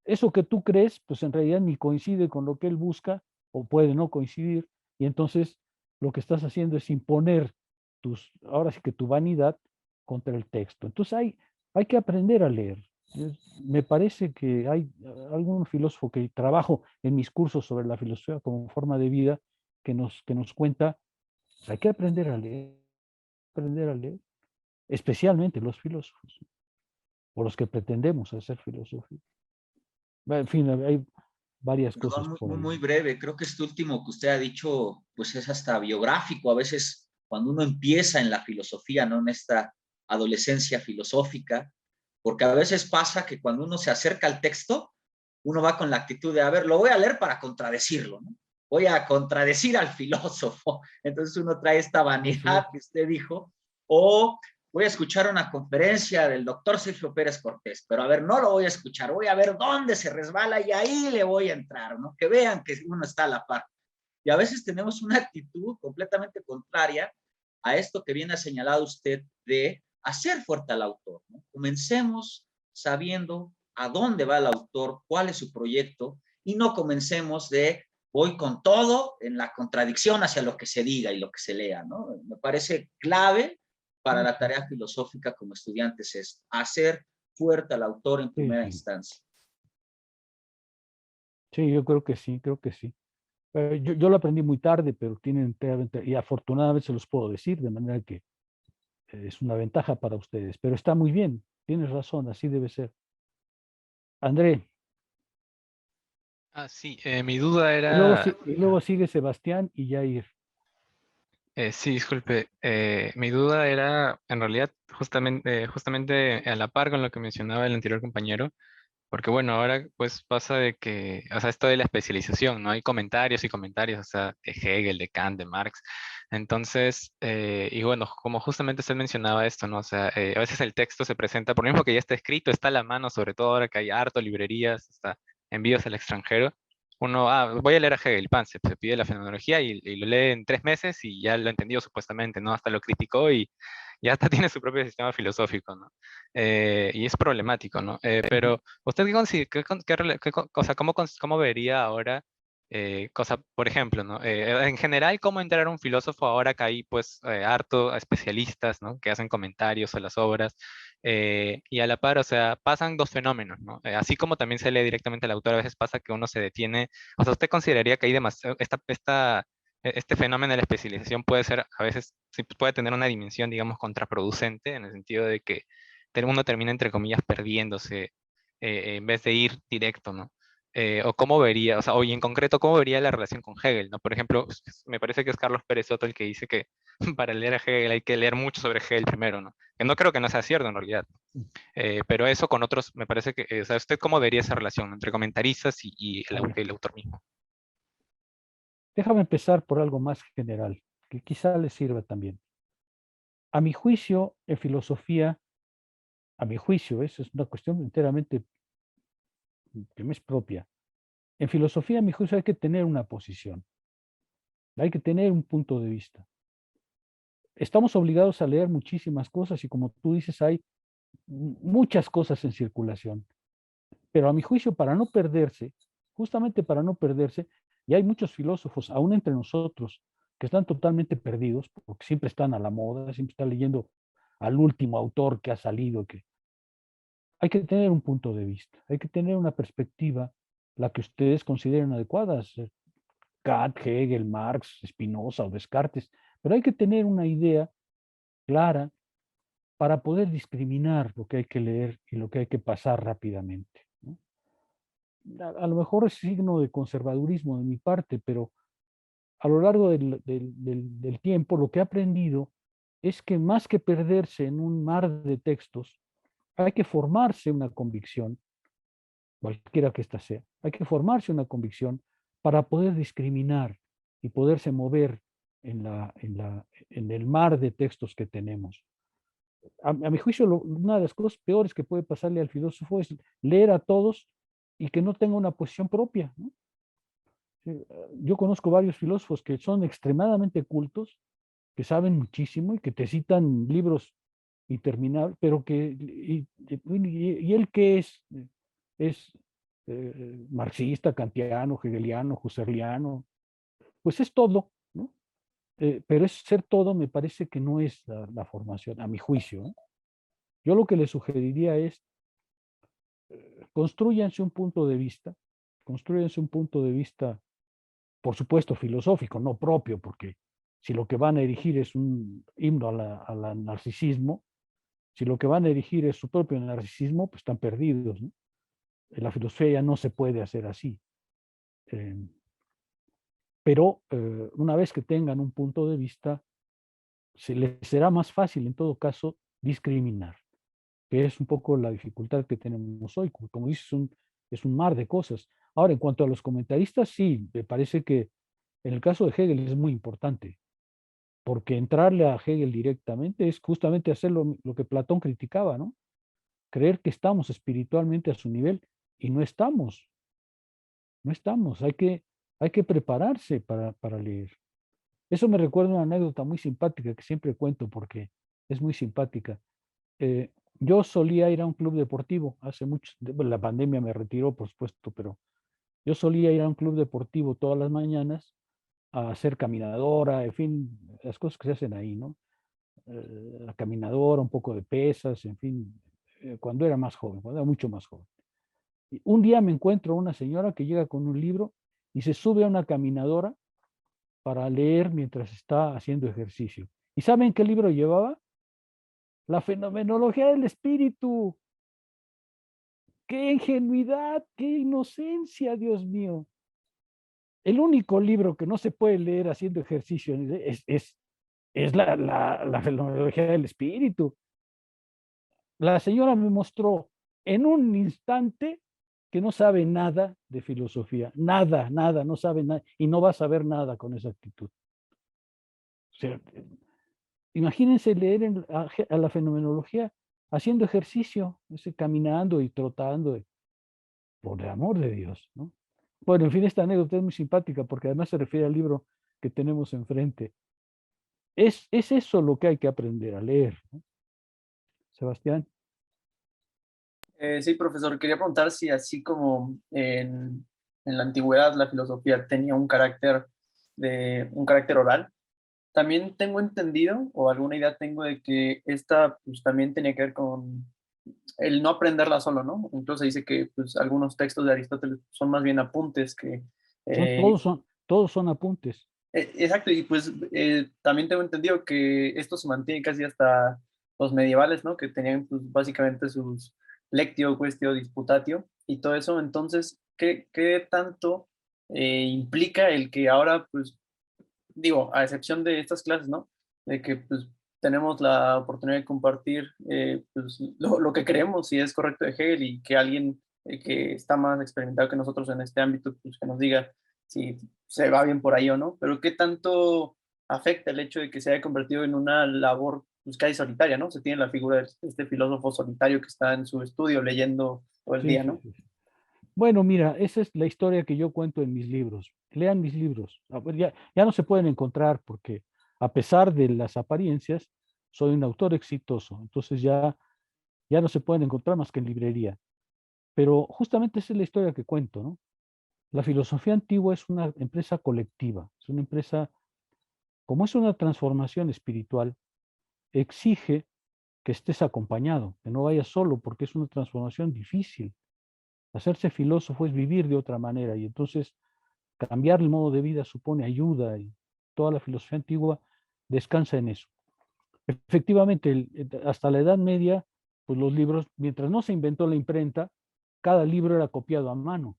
Speaker 1: eso que tú crees, pues en realidad ni coincide con lo que él busca, o puede no coincidir, y entonces lo que estás haciendo es imponer ahora sí que tu vanidad contra el texto. Entonces hay que aprender a leer. Me parece que hay algún filósofo que trabajo en mis cursos sobre la filosofía como forma de vida que nos cuenta, hay que aprender a leer, especialmente los filósofos, o los que pretendemos hacer filosofía. En fin, hay varias cosas
Speaker 7: Perdón, muy,
Speaker 1: por
Speaker 7: muy,
Speaker 1: ahí.
Speaker 7: muy breve. Creo que este último que usted ha dicho, pues es hasta biográfico. A veces cuando uno empieza en la filosofía, ¿no? En esta adolescencia filosófica, porque a veces pasa que cuando uno se acerca al texto, uno va con la actitud de, a ver, lo voy a leer para contradecirlo, ¿no? Voy a contradecir al filósofo. Entonces uno trae esta vanidad que usted dijo, o voy a escuchar una conferencia del doctor Sergio Pérez Cortés, pero a ver, no lo voy a escuchar, voy a ver dónde se resbala y ahí le voy a entrar, ¿no? Que vean que uno está a la par. Y a veces tenemos una actitud completamente contraria a esto que viene señalado usted de hacer fuerte al autor, ¿no? Comencemos sabiendo a dónde va el autor, cuál es su proyecto, y no comencemos de voy con todo en la contradicción hacia lo que se diga y lo que se lea, ¿no? Me parece clave para la tarea filosófica como estudiantes es hacer fuerte al autor en primera
Speaker 1: Sí,
Speaker 7: instancia.
Speaker 1: sí, yo creo que sí, creo que sí. Yo lo aprendí muy tarde, pero tienen, y afortunadamente se los puedo decir, de manera que es una ventaja para ustedes, pero está muy bien, tienes razón, así debe ser. André,
Speaker 8: Sí, mi duda era,
Speaker 1: y luego sigue Sebastián y Jair.
Speaker 8: sí, disculpe, mi duda era en realidad justamente a la par con lo que mencionaba el anterior compañero, porque bueno, ahora pues pasa de que, o sea, esto de la especialización, ¿no? Hay comentarios y comentarios, o sea, de Hegel, de Kant, de Marx. Entonces, y bueno, como justamente usted mencionaba esto, ¿no? O sea, a veces el texto se presenta, por lo mismo que ya está escrito, está a la mano, sobre todo ahora que hay harto librerías, hasta envíos al extranjero. Uno, voy a leer a Hegel, pan, se pide la fenomenología y lo lee en 3 meses y ya lo ha entendido supuestamente, ¿no? Hasta lo criticó y ya hasta tiene su propio sistema filosófico, ¿no? Y es problemático, ¿no? Pero ¿usted cómo vería ahora, por ejemplo, ¿no? En general, cómo entrar a un filósofo ahora que hay, pues, harto a especialistas, ¿no? Que hacen comentarios a las obras, y a la par, o sea, pasan dos fenómenos, ¿no? Así como también se lee directamente al autor, a veces pasa que uno se detiene, o sea, ¿usted consideraría que hay demasiado, este fenómeno de la especialización puede ser, a veces, sí puede tener una dimensión, digamos, contraproducente, en el sentido de que uno termina, entre comillas, perdiéndose en vez de ir directo, ¿no? O cómo vería, o sea, o y en concreto, cómo vería la relación con Hegel, ¿no? Por ejemplo, me parece que es Carlos Pérez Soto el que dice que para leer a Hegel hay que leer mucho sobre Hegel primero, ¿no? Que no creo que no sea cierto en realidad. Pero eso con otros, me parece que, o sea, ¿usted cómo vería esa relación, ¿no? Entre comentaristas y
Speaker 1: A ver,
Speaker 8: el autor mismo?
Speaker 1: déjame empezar por algo más general, que quizá les sirva también. A mi juicio, en filosofía, a mi juicio, eso es una cuestión enteramente que me es propia. En filosofía, a mi juicio, hay que tener una posición, hay que tener un punto de vista. Estamos obligados a leer muchísimas cosas y como tú dices, hay muchas cosas en circulación. Pero a mi juicio, para no perderse, justamente para no perderse, y hay muchos filósofos, aún entre nosotros, que están totalmente perdidos, porque siempre están a la moda, siempre están leyendo al último autor que ha salido, que hay que tener un punto de vista, hay que tener una perspectiva, la que ustedes consideren adecuadas, Kant, Hegel, Marx, Spinoza o Descartes, pero hay que tener una idea clara para poder discriminar lo que hay que leer y lo que hay que pasar rápidamente, ¿no? A lo mejor es signo de conservadurismo de mi parte, pero a lo largo del tiempo lo que he aprendido es que más que perderse en un mar de textos, hay que formarse una convicción, cualquiera que ésta sea, hay que formarse una convicción para poder discriminar y poderse mover en el mar de textos que tenemos. A mi juicio, una de las cosas peores que puede pasarle al filósofo es leer a todos y que no tenga una posición propia, ¿no? Yo conozco varios filósofos que son extremadamente cultos, que saben muchísimo y que te citan libros interminables, pero que, y él que es marxista, kantiano, hegeliano, husserliano, pues es todo, ¿no? Pero es ser todo, me parece que no es la formación, a mi juicio, ¿eh? Yo lo que le sugeriría es, construyanse un punto de vista, construyanse un punto de vista, por supuesto, filosófico, no propio, porque si lo que van a erigir es un himno al narcisismo, si lo que van a erigir es su propio narcisismo, pues están perdidos, ¿no? La filosofía ya no se puede hacer así. Pero una vez que tengan un punto de vista, se les será más fácil en todo caso discriminar, que es un poco la dificultad que tenemos hoy. Como dices, es un mar de cosas. Ahora, en cuanto a los comentaristas, sí, me parece que en el caso de Hegel es muy importante, porque entrarle a Hegel directamente es justamente hacer lo que Platón criticaba, ¿no? Creer que estamos espiritualmente a su nivel y no estamos, no estamos. Hay que prepararse para leer. Eso me recuerda una anécdota muy simpática que siempre cuento porque es muy simpática. Yo solía ir a un club deportivo hace mucho, bueno, la pandemia me retiró, por supuesto, pero yo solía ir a un club deportivo todas las mañanas a hacer caminadora, en fin, las cosas que se hacen ahí, ¿no? La caminadora, un poco de pesas, en fin, cuando era más joven, cuando era mucho más joven. Y un día me encuentro una señora que llega con un libro y se sube a una caminadora para leer mientras está haciendo ejercicio. ¿Y saben qué libro llevaba? La fenomenología del espíritu. ¡Qué ingenuidad! ¡Qué inocencia, Dios mío! El único libro que no se puede leer haciendo ejercicio es la fenomenología del espíritu. La señora me mostró en un instante que no sabe nada de filosofía, nada, nada, no sabe nada, y no va a saber nada con esa actitud. O sea, imagínense leer a la fenomenología haciendo ejercicio, caminando y trotando, por el amor de Dios, ¿no? Bueno, en fin, esta anécdota es muy simpática porque además se refiere al libro que tenemos enfrente. Es eso lo que hay que aprender a leer, ¿no? Sebastián.
Speaker 6: Sí, profesor, quería preguntar si así como en la antigüedad la filosofía tenía un carácter oral, también tengo entendido o alguna idea tengo de que esta pues también tenía que ver con el no aprenderla solo, ¿no? Incluso se dice que pues algunos textos de Aristóteles son más bien apuntes que... eh,
Speaker 1: Todos son apuntes.
Speaker 6: exacto, y pues también tengo entendido que esto se mantiene casi hasta los medievales, ¿no? Que tenían pues, básicamente sus lectio, quaestio, disputatio y todo eso. Entonces, ¿qué tanto implica el que ahora, pues, digo, a excepción de estas clases, ¿no? De que pues tenemos la oportunidad de compartir pues, lo que creemos, si es correcto de Hegel y que alguien que está más experimentado que nosotros en este ámbito, pues que nos diga si se va bien por ahí o no, pero qué tanto afecta el hecho de que se haya convertido en una labor pues, casi solitaria, ¿no? Se tiene la figura de este filósofo solitario que está en su estudio leyendo todo el
Speaker 1: Sí,
Speaker 6: día,
Speaker 1: sí,
Speaker 6: ¿no?
Speaker 1: sí. Bueno, mira, esa es la historia que yo cuento en mis libros. Lean mis libros. Ya no se pueden encontrar porque a pesar de las apariencias, soy un autor exitoso. Entonces ya no se pueden encontrar más que en librería. Pero justamente esa es la historia que cuento, ¿no? La filosofía antigua es una empresa colectiva, es una empresa, como es una transformación espiritual, exige que estés acompañado, que no vayas solo, porque es una transformación difícil. Hacerse filósofo es vivir de otra manera y entonces cambiar el modo de vida supone ayuda y toda la filosofía antigua descansa en eso. Efectivamente, hasta la Edad Media, pues los libros, mientras no se inventó la imprenta, cada libro era copiado a mano.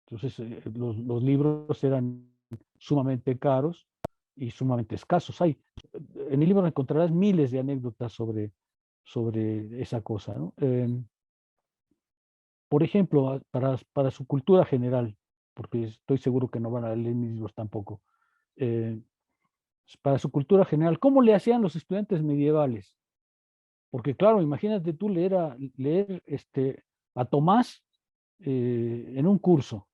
Speaker 1: Entonces, los libros eran sumamente caros y sumamente escasos. En el libro encontrarás miles de anécdotas sobre esa cosa, ¿no? Por ejemplo, para su cultura general, porque estoy seguro que no van a leer mis libros tampoco, eh, para su cultura general, ¿cómo le hacían los estudiantes medievales? Porque claro, imagínate tú leer a Tomás en un curso.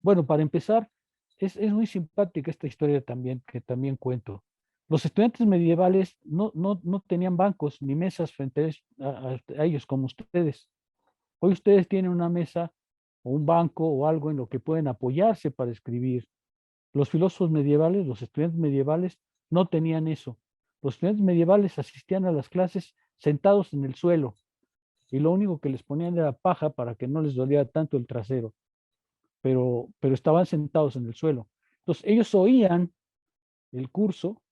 Speaker 1: Bueno, para empezar, es muy simpática esta historia también, que también cuento. Los estudiantes medievales no tenían bancos ni mesas frente a ellos como ustedes. Hoy ustedes tienen una mesa o un banco o algo en lo que pueden apoyarse para escribir. Los filósofos medievales, los estudiantes medievales, no tenían eso. Los estudiantes medievales asistían a las clases sentados en el suelo y lo único que les ponían era paja para que no les doliera tanto el trasero, pero estaban sentados en el suelo. Entonces ellos oían el curso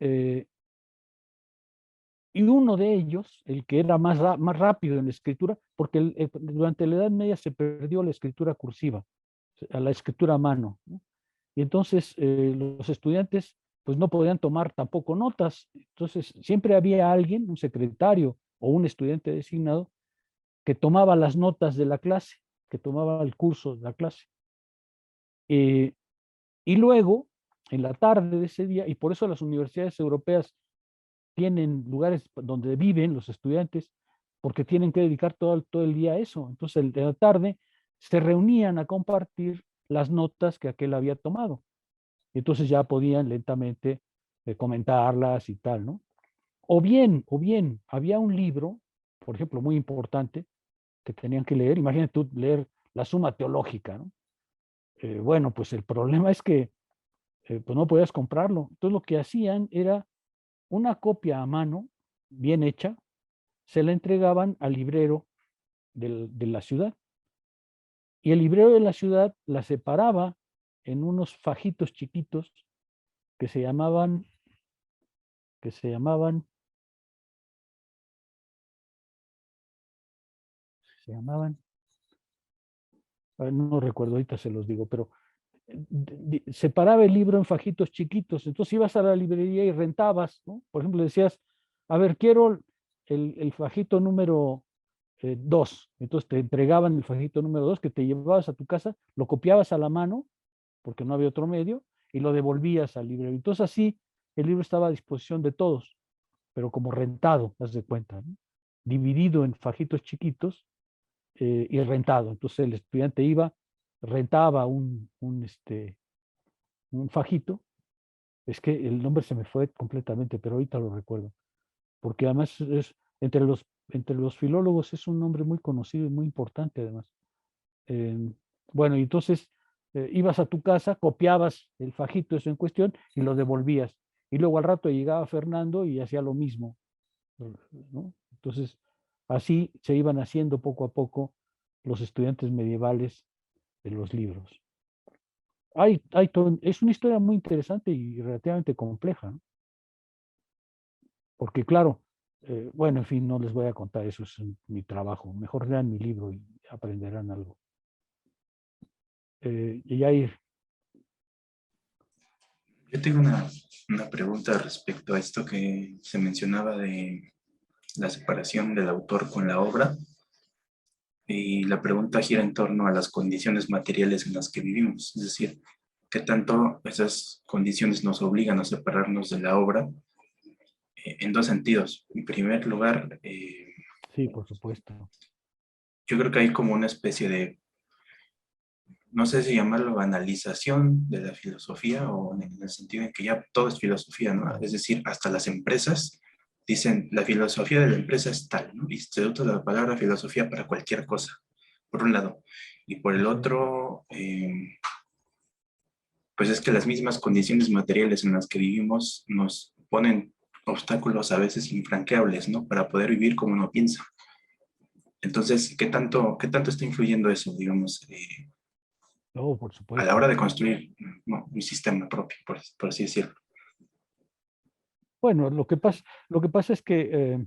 Speaker 1: eh, y uno de ellos, el que era más rápido en la escritura, porque durante la Edad Media se perdió la escritura cursiva, a la escritura a mano, ¿no? Y entonces los estudiantes pues no podían tomar tampoco notas. Entonces siempre había alguien, un secretario o un estudiante designado, que tomaba las notas de la clase, que tomaba el curso de la clase. Y luego, en la tarde de ese día, y por eso las universidades europeas tienen lugares donde viven los estudiantes, porque tienen que dedicar todo el día a eso. Entonces, de la tarde se reunían a compartir las notas que aquel había tomado. Entonces ya podían lentamente comentarlas y tal, ¿no? O bien, había un libro, por ejemplo, muy importante, que tenían que leer. Imagínate tú leer la Suma Teológica, ¿no? Bueno, pues el problema es que pues no podías comprarlo. Entonces lo que hacían era una copia a mano, bien hecha, se la entregaban al librero de la ciudad. Y el librero de la ciudad la separaba en unos fajitos chiquitos que se llamaban, que se llamaban, se llamaban, no recuerdo, ahorita se los digo, pero separaba el libro en fajitos chiquitos. Entonces ibas a la librería y rentabas, ¿no? Por ejemplo, decías, a ver, quiero el fajito número 2. Entonces te entregaban el fajito número 2 que te llevabas a tu casa, lo copiabas a la mano, porque no había otro medio, y lo devolvías al librero. Entonces así el libro estaba a disposición de todos, pero como rentado, haz de cuenta, ¿no? Dividido en fajitos chiquitos y rentado. Entonces el estudiante iba, rentaba un fajito. Es que el nombre se me fue completamente, pero ahorita lo recuerdo. Porque además entre los filólogos es un nombre muy conocido y muy importante además. Bueno, y entonces ibas a tu casa, copiabas el fajito eso en cuestión y lo devolvías. Y luego al rato llegaba Fernando y hacía lo mismo, ¿no? Entonces, así se iban haciendo poco a poco los estudiantes medievales de los libros. Es una historia muy interesante y relativamente compleja, ¿no? Porque claro, bueno, en fin, no les voy a contar, eso es mi trabajo. Mejor lean mi libro y aprenderán algo. Yair.
Speaker 4: Yo tengo una pregunta respecto a esto que se mencionaba de la separación del autor con la obra. Y la pregunta gira en torno a las condiciones materiales en las que vivimos. Es decir, ¿qué tanto esas condiciones nos obligan a separarnos de la obra? En dos sentidos. En primer lugar,
Speaker 1: Sí, por supuesto.
Speaker 4: yo creo que hay como una especie de, no sé si llamarlo banalización de la filosofía o en el sentido en que ya todo es filosofía, ¿no? Es decir, hasta las empresas dicen, la filosofía de la empresa es tal, ¿no? Y se usa la palabra filosofía para cualquier cosa, por un lado. Y por el otro, pues es que las mismas condiciones materiales en las que vivimos nos ponen obstáculos a veces infranqueables, ¿no? Para poder vivir como uno piensa. Entonces, qué tanto está influyendo eso, digamos,
Speaker 1: Oh, por
Speaker 4: a la
Speaker 1: supuesto.
Speaker 4: hora de construir, no, un sistema propio, por así decirlo?
Speaker 1: Bueno, lo que pasa es que,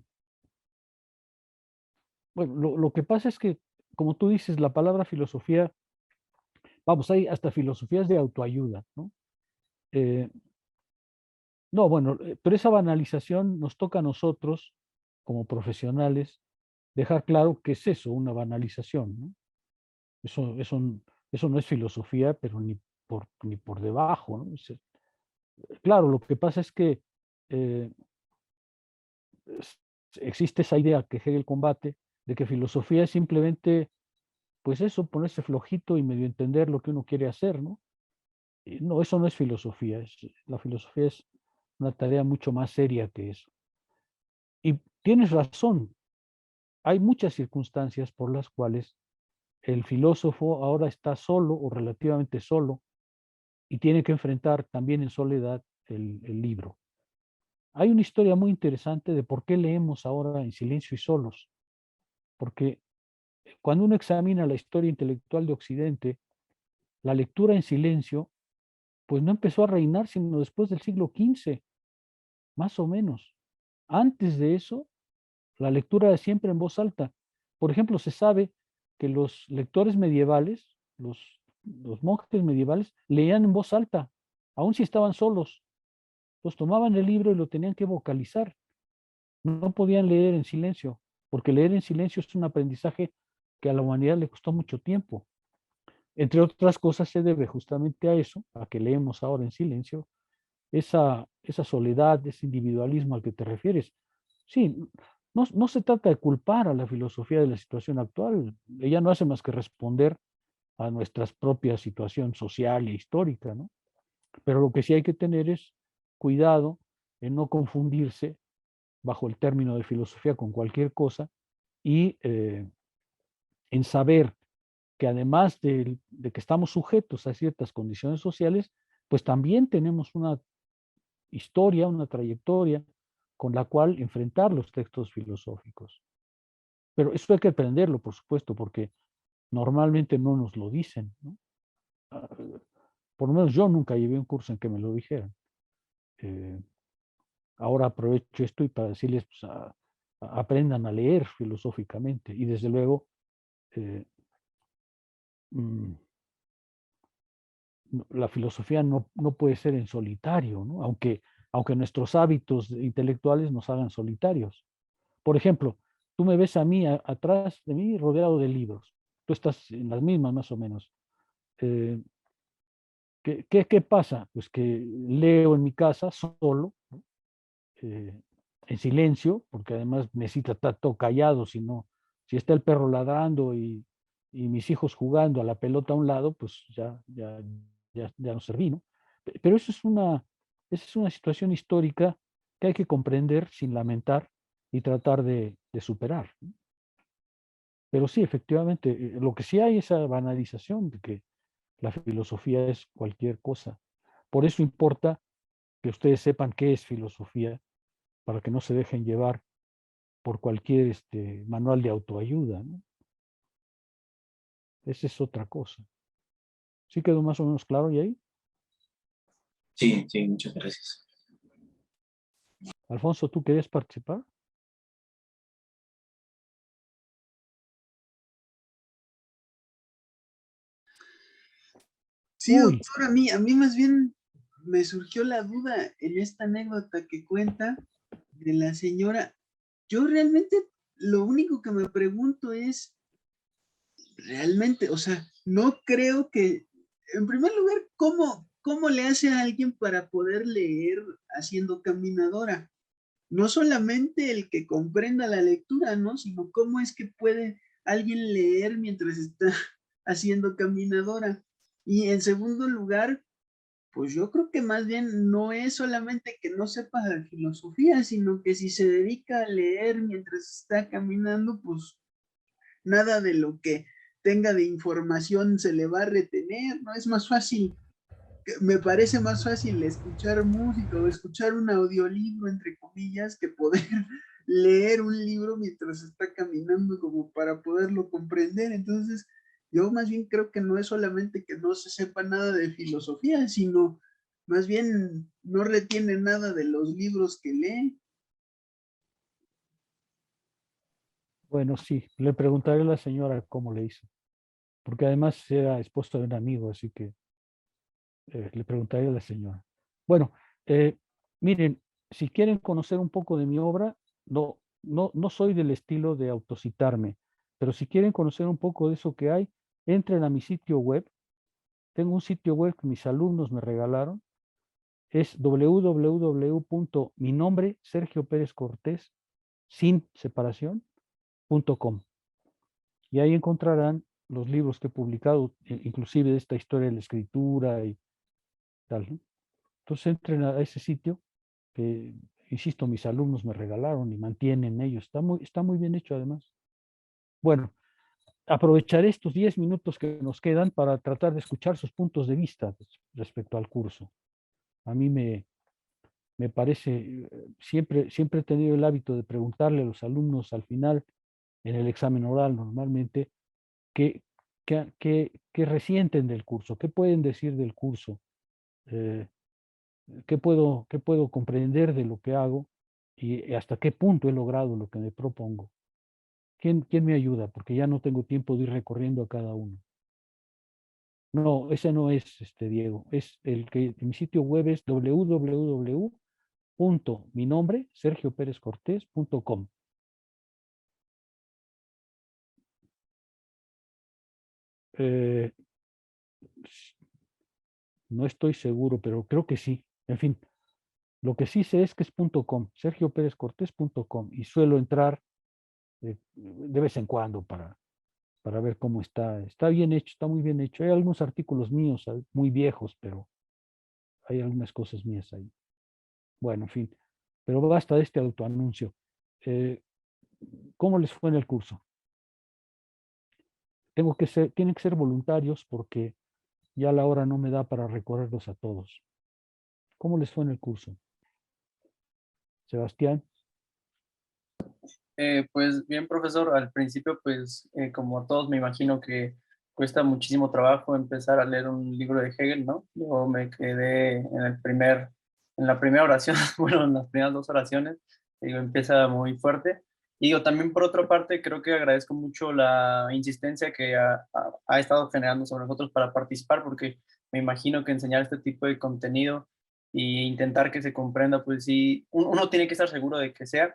Speaker 1: bueno, lo que pasa es que, como tú dices, la palabra filosofía, vamos, hay hasta filosofías de autoayuda, ¿no? Eh, no, bueno, pero esa banalización nos toca a nosotros, como profesionales, dejar claro que es eso, una banalización, ¿no? Eso no es filosofía, pero ni por debajo, ¿no? Claro, lo que pasa es que eh, existe esa idea que Hegel combate de que filosofía es simplemente pues eso, ponerse flojito y medio entender lo que uno quiere hacer, ¿no? No, eso no es filosofía. La filosofía es una tarea mucho más seria que eso. Y tienes razón, hay muchas circunstancias por las cuales el filósofo ahora está solo o relativamente solo y tiene que enfrentar también en soledad el libro. Hay una historia muy interesante de por qué leemos ahora en silencio y solos, porque cuando uno examina la historia intelectual de Occidente, la lectura en silencio, pues no empezó a reinar sino después del siglo XV, más o menos. Antes de eso, la lectura es siempre en voz alta. Por ejemplo, se sabe que los lectores medievales, los monjes medievales, leían en voz alta, aun si estaban solos. Pues tomaban el libro y lo tenían que vocalizar. No podían leer en silencio, porque leer en silencio es un aprendizaje que a la humanidad le costó mucho tiempo. Entre otras cosas se debe justamente a eso, a que leemos ahora en silencio, esa soledad, ese individualismo al que te refieres. Sí, no se trata de culpar a la filosofía de la situación actual. Ella no hace más que responder a nuestra propia situación social e histórica, ¿no? Pero lo que sí hay que tener es cuidado en no confundirse bajo el término de filosofía con cualquier cosa y en saber que además de que estamos sujetos a ciertas condiciones sociales, pues también tenemos una historia, una trayectoria con la cual enfrentar los textos filosóficos. Pero eso hay que aprenderlo, por supuesto, porque normalmente no nos lo dicen, ¿no? Por lo menos yo nunca llevé un curso en que me lo dijeran. Ahora aprovecho esto y para decirles, pues, aprendan a leer filosóficamente y desde luego la filosofía no puede ser en solitario, ¿no? Aunque nuestros hábitos intelectuales nos hagan solitarios. Por ejemplo, tú me ves a mí, atrás de mí, rodeado de libros. Tú estás en las mismas, más o menos. Eh, ¿qué pasa? Pues que leo en mi casa solo, ¿no? En silencio, porque además necesita estar todo callado, si está el perro ladrando y mis hijos jugando a la pelota a un lado, pues ya no serví, ¿no? Pero esa es una situación histórica que hay que comprender sin lamentar y tratar de superar, ¿no? Pero sí, efectivamente, lo que sí hay es esa banalización de que la filosofía es cualquier cosa. Por eso importa que ustedes sepan qué es filosofía, para que no se dejen llevar por cualquier manual de autoayuda, ¿no? Esa es otra cosa. ¿Sí quedó más o menos claro, y ahí?
Speaker 4: Sí, sí, muchas gracias.
Speaker 1: Alfonso, ¿tú querías participar?
Speaker 2: Sí,
Speaker 1: Uy,
Speaker 2: doctor, a mí más bien me surgió la duda en esta anécdota que cuenta de la señora. Yo realmente lo único que me pregunto es, realmente, o sea, no creo que, en primer lugar, ¿cómo le hace a alguien para poder leer haciendo caminadora? No solamente el que comprenda la lectura, ¿no? Sino cómo es que puede alguien leer mientras está haciendo caminadora. Y en segundo lugar, pues yo creo que más bien no es solamente que no sepa de filosofía, sino que si se dedica a leer mientras está caminando, pues nada de lo que tenga de información se le va a retener, ¿no? Es más fácil, me parece más fácil escuchar música o escuchar un audiolibro, entre comillas, que poder leer un libro mientras está caminando como para poderlo comprender. Entonces, yo más bien creo que no es solamente que no se sepa nada de filosofía, sino más bien no retiene nada de los libros que lee.
Speaker 1: bueno, sí, le preguntaré a la señora cómo le hizo, porque además era esposo de un amigo, así que le preguntaré a la señora. Bueno, miren, si quieren conocer un poco de mi obra, no soy del estilo de autocitarme, pero si quieren conocer un poco de eso que hay, entren a mi sitio web. Tengo un sitio web que mis alumnos me regalaron. Es www.minombre, Sergio Pérez Cortés, sin separación.com. Y ahí encontrarán los libros que he publicado, inclusive de esta historia de la escritura y tal, ¿no? Entonces entren a ese sitio que, insisto, mis alumnos me regalaron y mantienen ellos. Está muy bien hecho además. Bueno, aprovecharé estos 10 minutos que nos quedan para tratar de escuchar sus puntos de vista respecto al curso. A mí me parece, siempre he tenido el hábito de preguntarle a los alumnos al final, en el examen oral normalmente, qué resienten del curso, qué pueden decir del curso, eh, qué puedo comprender de lo que hago y hasta qué punto he logrado lo que me propongo. ¿Quién me ayuda? Porque ya no tengo tiempo de ir recorriendo a cada uno. No, ese no es Diego. Es el que mi sitio web es www.minombre, sergioperezcortés.com. No estoy seguro, pero creo que sí. En fin, lo que sí sé es que es .com, sergioperezcortés.com, y suelo entrar de vez en cuando para ver cómo está. Está bien hecho, está muy bien hecho. Hay algunos artículos míos muy viejos, pero hay algunas cosas mías ahí. Bueno, en fin, pero basta de este autoanuncio. ¿Cómo les fue en el curso? Tienen que ser voluntarios porque ya la hora no me da para recorrerlos a todos. ¿Cómo les fue en el curso? Sebastián.
Speaker 6: Pues bien, profesor, al principio, pues como a todos me imagino que cuesta muchísimo trabajo empezar a leer un libro de Hegel, ¿no? Yo me quedé en la primera oración, bueno, en las primeras dos oraciones, digo, empieza muy fuerte. Y yo también, por otra parte, creo que agradezco mucho la insistencia que ha estado generando sobre nosotros para participar, porque me imagino que enseñar este tipo de contenido e intentar que se comprenda, pues sí, uno tiene que estar seguro de que sea.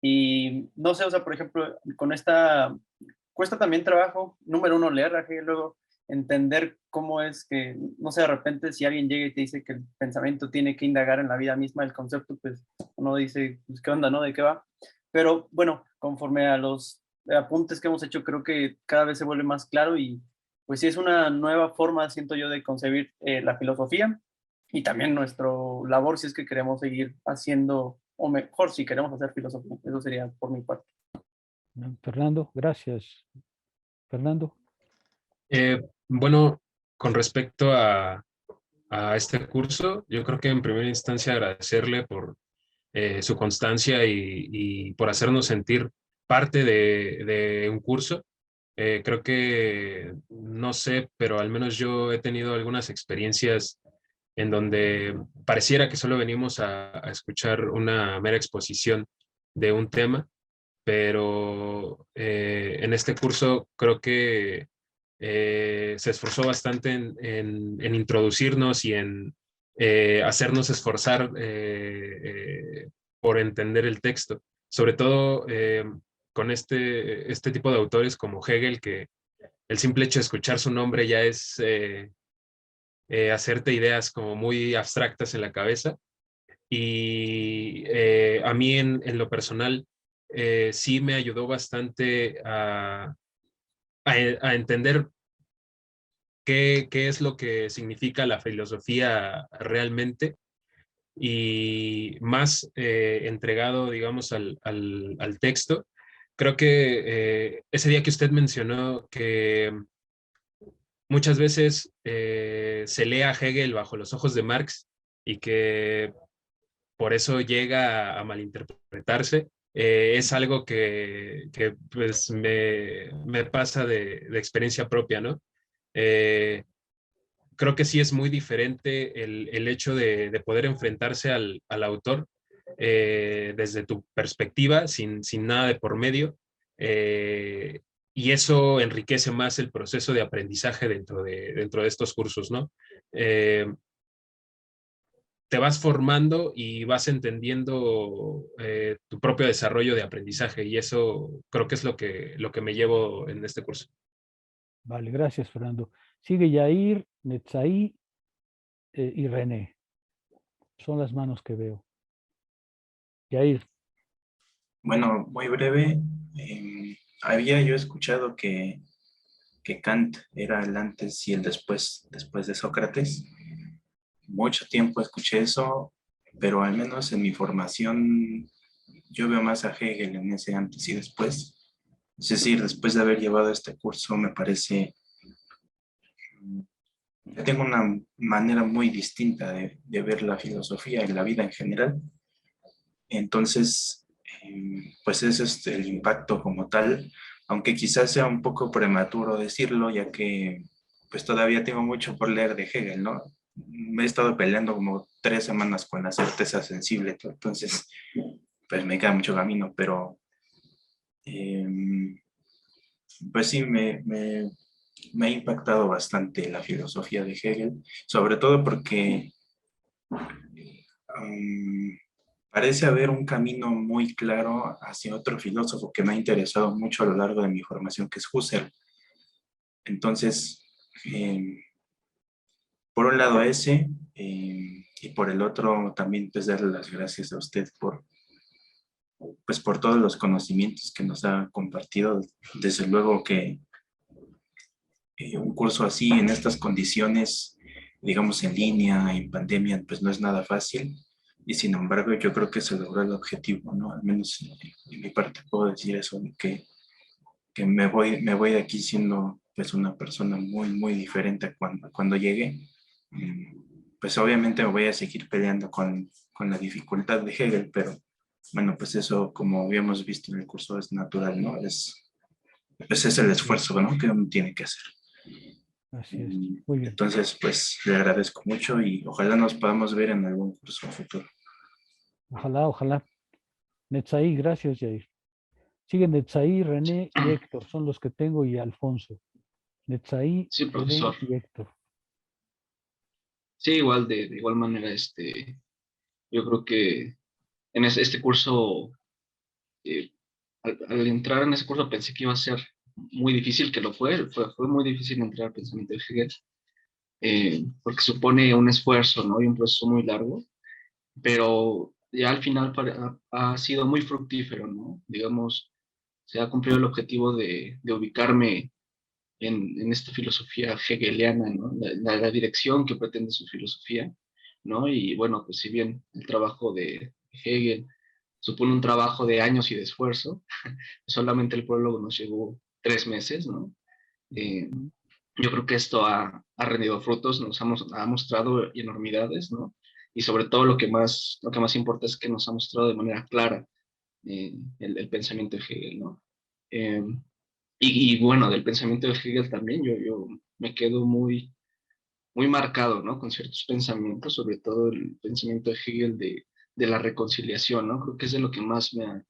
Speaker 6: Y no sé, o sea, por ejemplo, con esta, cuesta también trabajo, número uno, leer, y luego entender cómo es que, no sé, de repente si alguien llega y te dice que el pensamiento tiene que indagar en la vida misma, el concepto, pues uno dice, pues qué onda, ¿no? ¿De qué va? Pero bueno, conforme a los apuntes que hemos hecho, creo que cada vez se vuelve más claro y pues sí es una nueva forma, siento yo, de concebir la filosofía y también nuestro labor si es que queremos seguir haciendo, o mejor si queremos hacer filosofía. Eso sería por mi parte.
Speaker 1: Fernando, gracias. Fernando.
Speaker 9: Bueno, con respecto a este curso, yo creo que en primera instancia agradecerle por su constancia y por hacernos sentir parte de un curso. Creo que, no sé, pero al menos yo he tenido algunas experiencias en donde pareciera que solo venimos a escuchar una mera exposición de un tema, pero en este curso creo que se esforzó bastante en introducirnos y en hacernos esforzar por entender el texto. Sobre todo con este tipo de autores como Hegel, que el simple hecho de escuchar su nombre ya es hacerte ideas como muy abstractas en la cabeza. Y a mí en lo personal sí me ayudó bastante a entender qué es lo que significa la filosofía realmente y más entregado, digamos, al texto. Creo que ese día que usted mencionó que muchas veces se lee a Hegel bajo los ojos de Marx y que por eso llega a malinterpretarse, es algo que pues me pasa de experiencia propia, ¿no? Creo que sí es muy diferente el hecho de poder enfrentarse al autor desde tu perspectiva, sin nada de por medio, y eso enriquece más el proceso de aprendizaje dentro de estos cursos, ¿no? Te vas formando y vas entendiendo tu propio desarrollo de aprendizaje y eso creo que es lo que me llevo en este curso.
Speaker 1: Vale, gracias, Fernando. Sigue Yair, Netzaí y René. Son las manos que veo. Yair.
Speaker 4: Bueno, muy breve. Había yo escuchado que que Kant era el antes y el después de Sócrates. Mucho tiempo escuché eso, pero al menos en mi formación yo veo más a Hegel en ese antes y después. Es decir, después de haber llevado este curso, me parece, yo tengo una manera muy distinta de ver la filosofía y la vida en general. Entonces, pues ese es el impacto como tal, aunque quizás sea un poco prematuro decirlo, ya que pues todavía tengo mucho por leer de Hegel, ¿no? Me he estado peleando como 3 semanas con la certeza sensible, entonces pues me queda mucho camino, pero pues sí, me ha impactado bastante la filosofía de Hegel, sobre todo porque parece haber un camino muy claro hacia otro filósofo que me ha interesado mucho a lo largo de mi formación, que es Husserl. Entonces, por un lado ese, y por el otro también pues darle las gracias a usted pues por todos los conocimientos que nos ha compartido. Desde luego que un curso así en estas condiciones, digamos en línea, en pandemia, pues no es nada fácil. Y sin embargo, yo creo que se logró el objetivo, ¿no? Al menos en mi parte puedo decir eso, que me voy de aquí siendo pues una persona muy, muy diferente cuando llegue. Pues obviamente me voy a seguir peleando con la dificultad de Hegel, pero bueno, pues eso, como habíamos visto en el curso, es natural, ¿no? Pues es el esfuerzo, ¿no? Que uno tiene que hacer.
Speaker 1: Así es. Muy bien.
Speaker 4: Entonces, pues le agradezco mucho y ojalá nos podamos ver en algún curso futuro.
Speaker 1: Ojalá, ojalá. Netzaí, gracias, Jair. Siguen Netzaí, René y Héctor, son los que tengo, y Alfonso. Netzaí,
Speaker 10: Sí,
Speaker 1: René
Speaker 10: profesor.
Speaker 1: y Héctor.
Speaker 10: Sí, igual, de igual manera, yo creo que en este curso, al entrar en ese curso pensé que iba a ser muy difícil, que lo fue muy difícil entrar al pensamiento de Hegel, porque supone un esfuerzo, ¿no? Y un proceso muy largo, pero ya al final ha sido muy fructífero, ¿no? Digamos, se ha cumplido el objetivo de ubicarme en esta filosofía hegeliana, ¿no? La dirección que pretende su filosofía, ¿no? Y bueno, pues si bien el trabajo de Hegel supone un trabajo de años y de esfuerzo, solamente el prólogo nos llevó 3 meses, ¿no? Eh, yo creo que esto ha rendido frutos, ha mostrado enormidades, ¿no? Y sobre todo lo que más importa es que nos ha mostrado de manera clara el pensamiento de Hegel, ¿no? Eh, y bueno, del pensamiento de Hegel también, yo me quedo muy marcado, ¿no? Con ciertos pensamientos, sobre todo el pensamiento de Hegel de la reconciliación, ¿no? Creo que es de lo que más me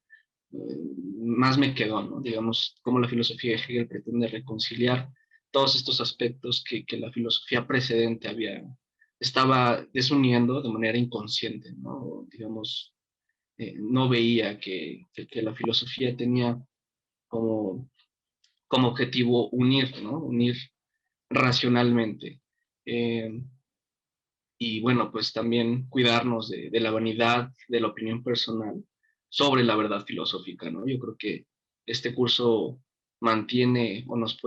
Speaker 10: quedó, ¿no? Digamos, cómo la filosofía de Hegel pretende reconciliar todos estos aspectos que la filosofía precedente estaba desuniendo de manera inconsciente, ¿no? Digamos, no veía que la filosofía tenía como, como objetivo unir, ¿no? Unir racionalmente. Eh, y bueno, pues también cuidarnos de la vanidad, de la opinión personal sobre la verdad filosófica, ¿no? Yo creo que este curso mantiene o nos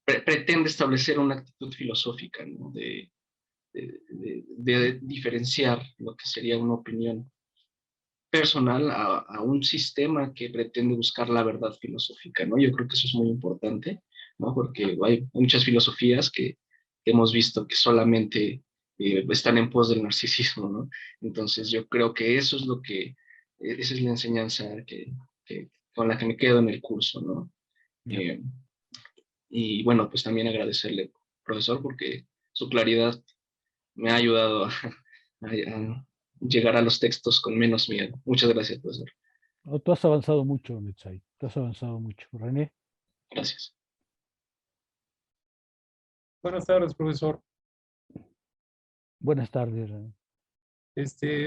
Speaker 10: pretende establecer una actitud filosófica, ¿no? De diferenciar lo que sería una opinión personal a un sistema que pretende buscar la verdad filosófica, ¿no? Yo creo que eso es muy importante, ¿no? Porque hay muchas filosofías que hemos visto que solamente están en pos del narcisismo, ¿no? Entonces yo creo que eso es esa es la enseñanza con la que me quedo en el curso, ¿no? Eh, y bueno, pues también agradecerle, profesor, porque su claridad me ha ayudado a llegar a los textos con menos miedo. Muchas gracias, profesor.
Speaker 1: Oh, tú has avanzado mucho, Netzaí. Tú has avanzado mucho. René,
Speaker 10: Gracias.
Speaker 11: Buenas tardes, profesor.
Speaker 1: buenas tardes, René.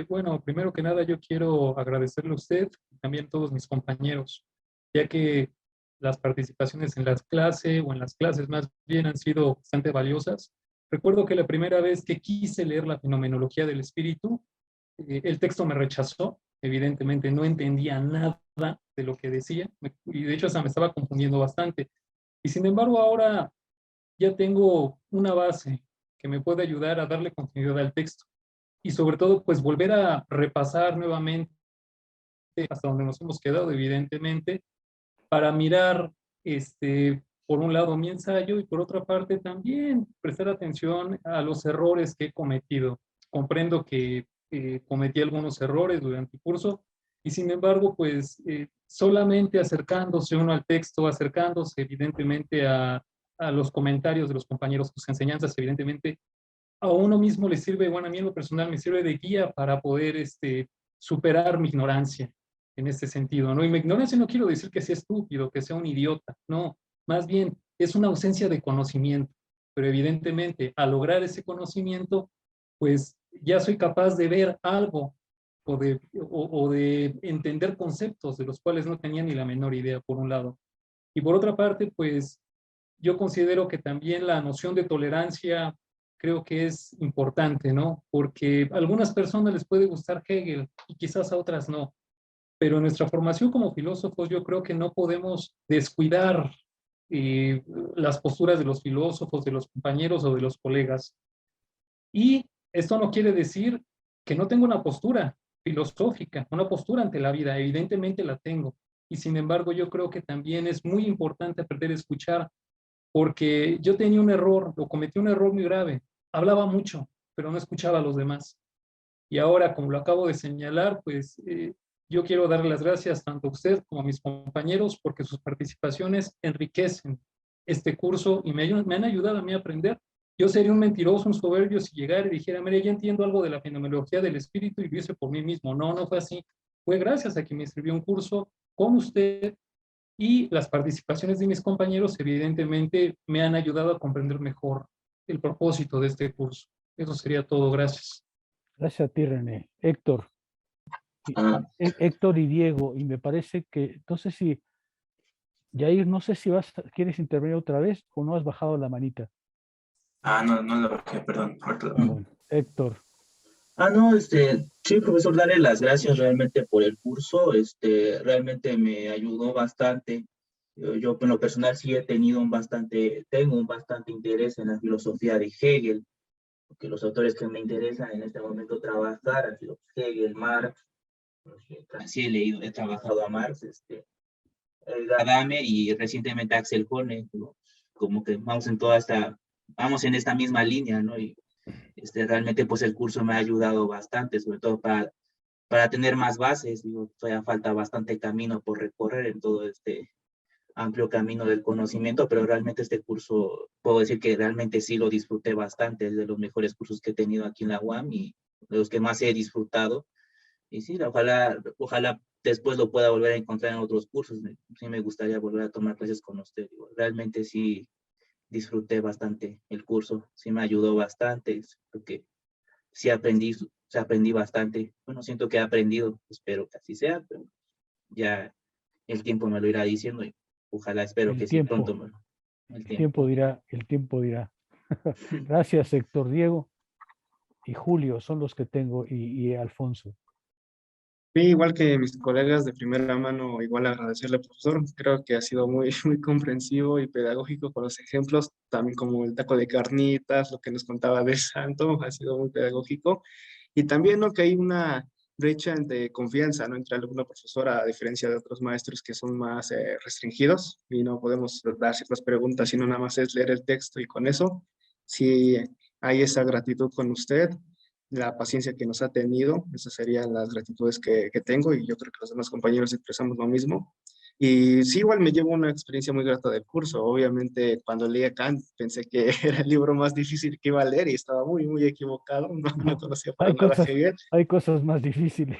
Speaker 11: Bueno, primero que nada yo quiero agradecerle a usted y también a todos mis compañeros, ya que las participaciones en las clases o en las clases más bien han sido bastante valiosas. Recuerdo que la primera vez que quise leer la fenomenología del espíritu, el texto me rechazó. Evidentemente no entendía nada de lo que decía y de hecho hasta me estaba confundiendo bastante. Y sin embargo, ahora ya tengo una base que me puede ayudar a darle continuidad al texto. Y sobre todo, pues volver a repasar nuevamente hasta donde nos hemos quedado, evidentemente, para mirar, por un lado, mi ensayo y por otra parte también prestar atención a los errores que he cometido. Comprendo que cometí algunos errores durante el curso y sin embargo, pues solamente acercándose uno al texto, acercándose evidentemente a los comentarios de los compañeros, sus enseñanzas, evidentemente, a uno mismo le sirve, bueno, a mí en lo personal me sirve de guía para poder superar mi ignorancia en este sentido, ¿no? Y mi ignorancia no quiero decir que sea estúpido, que sea un idiota, no, más bien es una ausencia de conocimiento, pero evidentemente al lograr ese conocimiento, pues ya soy capaz de ver algo o de entender conceptos de los cuales no tenía ni la menor idea, por un lado. Y por otra parte, pues yo considero que también la noción de tolerancia creo que es importante, ¿no? Porque a algunas personas les puede gustar Hegel y quizás a otras no. Pero en nuestra formación como filósofos yo creo que no podemos descuidar eh, las posturas de los filósofos, de los compañeros o de los colegas. Y esto no quiere decir que no tengo una postura filosófica, una postura ante la vida, evidentemente la tengo. Y sin embargo yo creo que también es muy importante aprender a escuchar, porque yo tenía un error, o cometí un error muy grave. Hablaba mucho, pero no escuchaba a los demás. Y ahora, como lo acabo de señalar, pues yo quiero darle las gracias tanto a usted como a mis compañeros porque sus participaciones enriquecen este curso y me han ayudado a mí a aprender. Yo sería un mentiroso, un soberbio si llegara y dijera, mire, ya entiendo algo de la fenomenología del espíritu y lo hice por mí mismo. No, no fue así. Fue gracias a que me escribió un curso con usted y las participaciones de mis compañeros evidentemente me han ayudado a comprender mejor el propósito de este curso. Eso sería todo. Gracias.
Speaker 1: Gracias a ti, René. Héctor.
Speaker 4: Ah,
Speaker 1: Héctor y Diego, y me parece que, no sé si, Yair, no sé si quieres intervenir otra vez o no has bajado la manita.
Speaker 4: no, no lo bajé, perdón. Ahorita
Speaker 1: Bueno, Héctor.
Speaker 12: No, sí, profesor, darle las gracias realmente por el curso, realmente me ayudó bastante. Yo en lo personal sí tengo un bastante interés en la filosofía de Hegel, porque los autores que me interesan en este momento trabajar han sido Hegel, Marx, sí he trabajado a Marx, Gadamer y recientemente Axel Honneth, ¿no? Como que vamos en esta misma línea, ¿no? Y realmente pues el curso me ha ayudado bastante, sobre todo para tener más bases. Digo, todavía falta bastante camino por recorrer en todo este amplio camino del conocimiento, pero realmente este curso, puedo decir que realmente sí lo disfruté bastante, es de los mejores cursos que he tenido aquí en la UAM y de los que más he disfrutado. Y sí, ojalá después lo pueda volver a encontrar en otros cursos. Sí me gustaría volver a tomar clases con usted. Realmente sí disfruté bastante el curso, sí me ayudó bastante, porque sí aprendí bastante. Bueno, siento que he aprendido, espero que así sea, pero ya el tiempo me lo irá diciendo y ojalá, espero que sí pronto.
Speaker 1: El tiempo dirá. Gracias, Héctor, Diego y Julio, son los que tengo, y Alfonso.
Speaker 5: Sí, igual que mis colegas de primera mano, igual agradecerle al profesor. Creo que ha sido muy, muy comprensivo y pedagógico con los ejemplos, también como el taco de carnitas, lo que nos contaba de Santo, ha sido muy pedagógico. Y también, ¿no?, que hay una brecha de confianza, ¿no?, entre alumno y profesora, a diferencia de otros maestros que son más restringidos y no podemos dar ciertas preguntas, sino nada más es leer el texto y con eso, sí hay esa gratitud con usted, la paciencia que nos ha tenido. Esas serían las gratitudes que tengo y yo creo que los demás compañeros expresamos lo mismo. Y sí, igual me llevo una experiencia muy grata del curso. Obviamente, cuando leí a Kant, pensé que era el libro más difícil que iba a leer y estaba muy, muy equivocado. No conocía para nada a Hegel.
Speaker 1: Hay cosas más difíciles.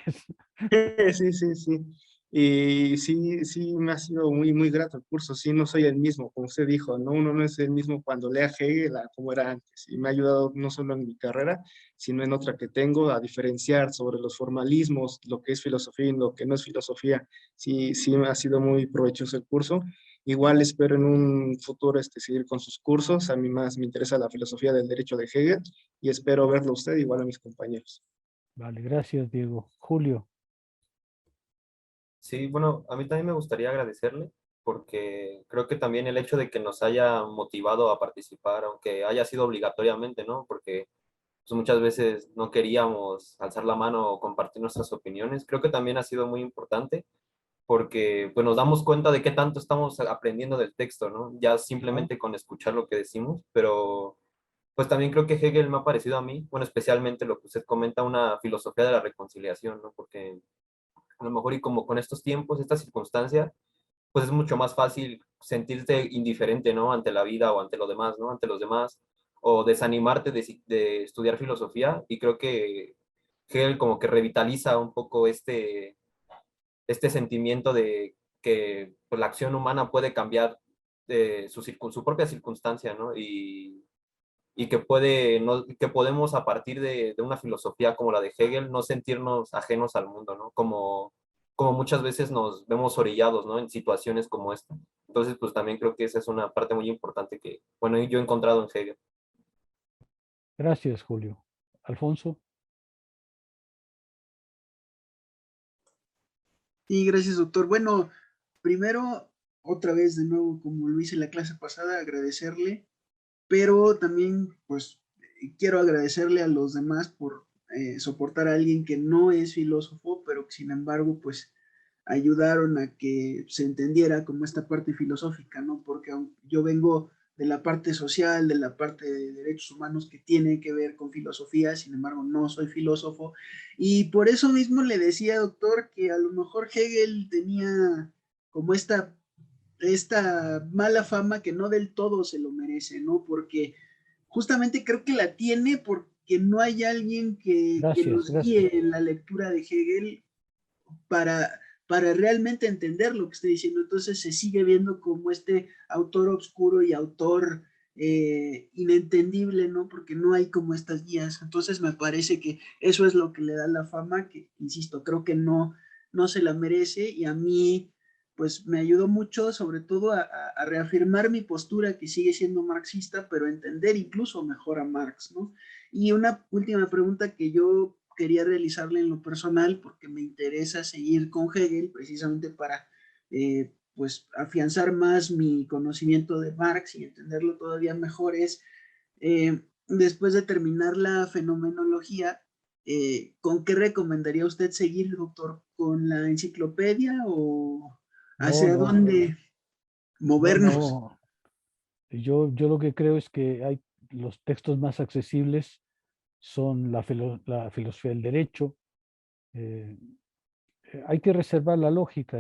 Speaker 5: Sí, sí, sí. Y sí, sí, me ha sido muy, muy grato el curso. Sí, no soy el mismo, como usted dijo, ¿no? Uno no es el mismo cuando lea Hegel a como era antes. Y me ha ayudado no solo en mi carrera, sino en otra que tengo, a diferenciar sobre los formalismos, lo que es filosofía y lo que no es filosofía. Sí, sí, me ha sido muy provechoso el curso. Igual espero en un futuro seguir con sus cursos. A mí más me interesa la filosofía del derecho de Hegel y espero verlo a usted igual a mis compañeros.
Speaker 1: Vale, gracias, Diego. Julio.
Speaker 3: Sí, bueno, a mí también me gustaría agradecerle porque creo que también el hecho de que nos haya motivado a participar, aunque haya sido obligatoriamente, ¿no? Porque pues, muchas veces no queríamos alzar la mano o compartir nuestras opiniones, creo que también ha sido muy importante porque pues nos damos cuenta de qué tanto estamos aprendiendo del texto, ¿no? Ya simplemente con escuchar lo que decimos, pero pues también creo que Hegel me ha parecido a mí, bueno, especialmente lo que usted comenta, una filosofía de la reconciliación, ¿no? Porque a lo mejor y como con estos tiempos, esta circunstancia, pues es mucho más fácil sentirte indiferente, ¿no? Ante la vida o ante lo demás, ¿no? Ante los demás, o desanimarte de estudiar filosofía, y creo que Hegel como que revitaliza un poco este sentimiento de que pues, la acción humana puede cambiar su propia circunstancia, ¿no? Y que, no, que podemos a partir de una filosofía como la de Hegel no sentirnos ajenos al mundo, ¿no? Como muchas veces nos vemos orillados, ¿no? En situaciones como esta. Entonces, pues también creo que esa es una parte muy importante que, bueno, yo he encontrado en Hegel.
Speaker 1: Gracias, Julio. Alfonso.
Speaker 2: Sí, gracias, doctor. Bueno, primero, otra vez de nuevo, como lo hice en la clase pasada, agradecerle, pero también, pues, quiero agradecerle a los demás por soportar a alguien que no es filósofo, pero que sin embargo, pues, ayudaron a que se entendiera como esta parte filosófica, ¿no? Porque yo vengo de la parte social, de la parte de derechos humanos que tiene que ver con filosofía, sin embargo no soy filósofo, y por eso mismo le decía, doctor, que a lo mejor Hegel tenía como esta mala fama que no del todo se lo merece, ¿no? Porque justamente creo que la tiene porque no hay alguien que nos guíe en la lectura de Hegel para, para realmente entender lo que estoy diciendo. Entonces se sigue viendo como este autor oscuro y autor inentendible, ¿no? Porque no hay como estas guías. Entonces me parece que eso es lo que le da la fama, que, insisto, creo que no se la merece, y a mí pues me ayudó mucho, sobre todo a reafirmar mi postura, que sigue siendo marxista, pero entender incluso mejor a Marx, ¿no? Y una última pregunta que yo quería realizarle en lo personal, porque me interesa seguir con Hegel, precisamente para pues afianzar más mi conocimiento de Marx y entenderlo todavía mejor, es después de terminar la fenomenología, ¿con qué recomendaría usted seguir, doctor? ¿Con la enciclopedia o hacia dónde movernos?
Speaker 1: No. Yo lo que creo es que hay los textos más accesibles son la filosofía del derecho. Hay que reservar la lógica.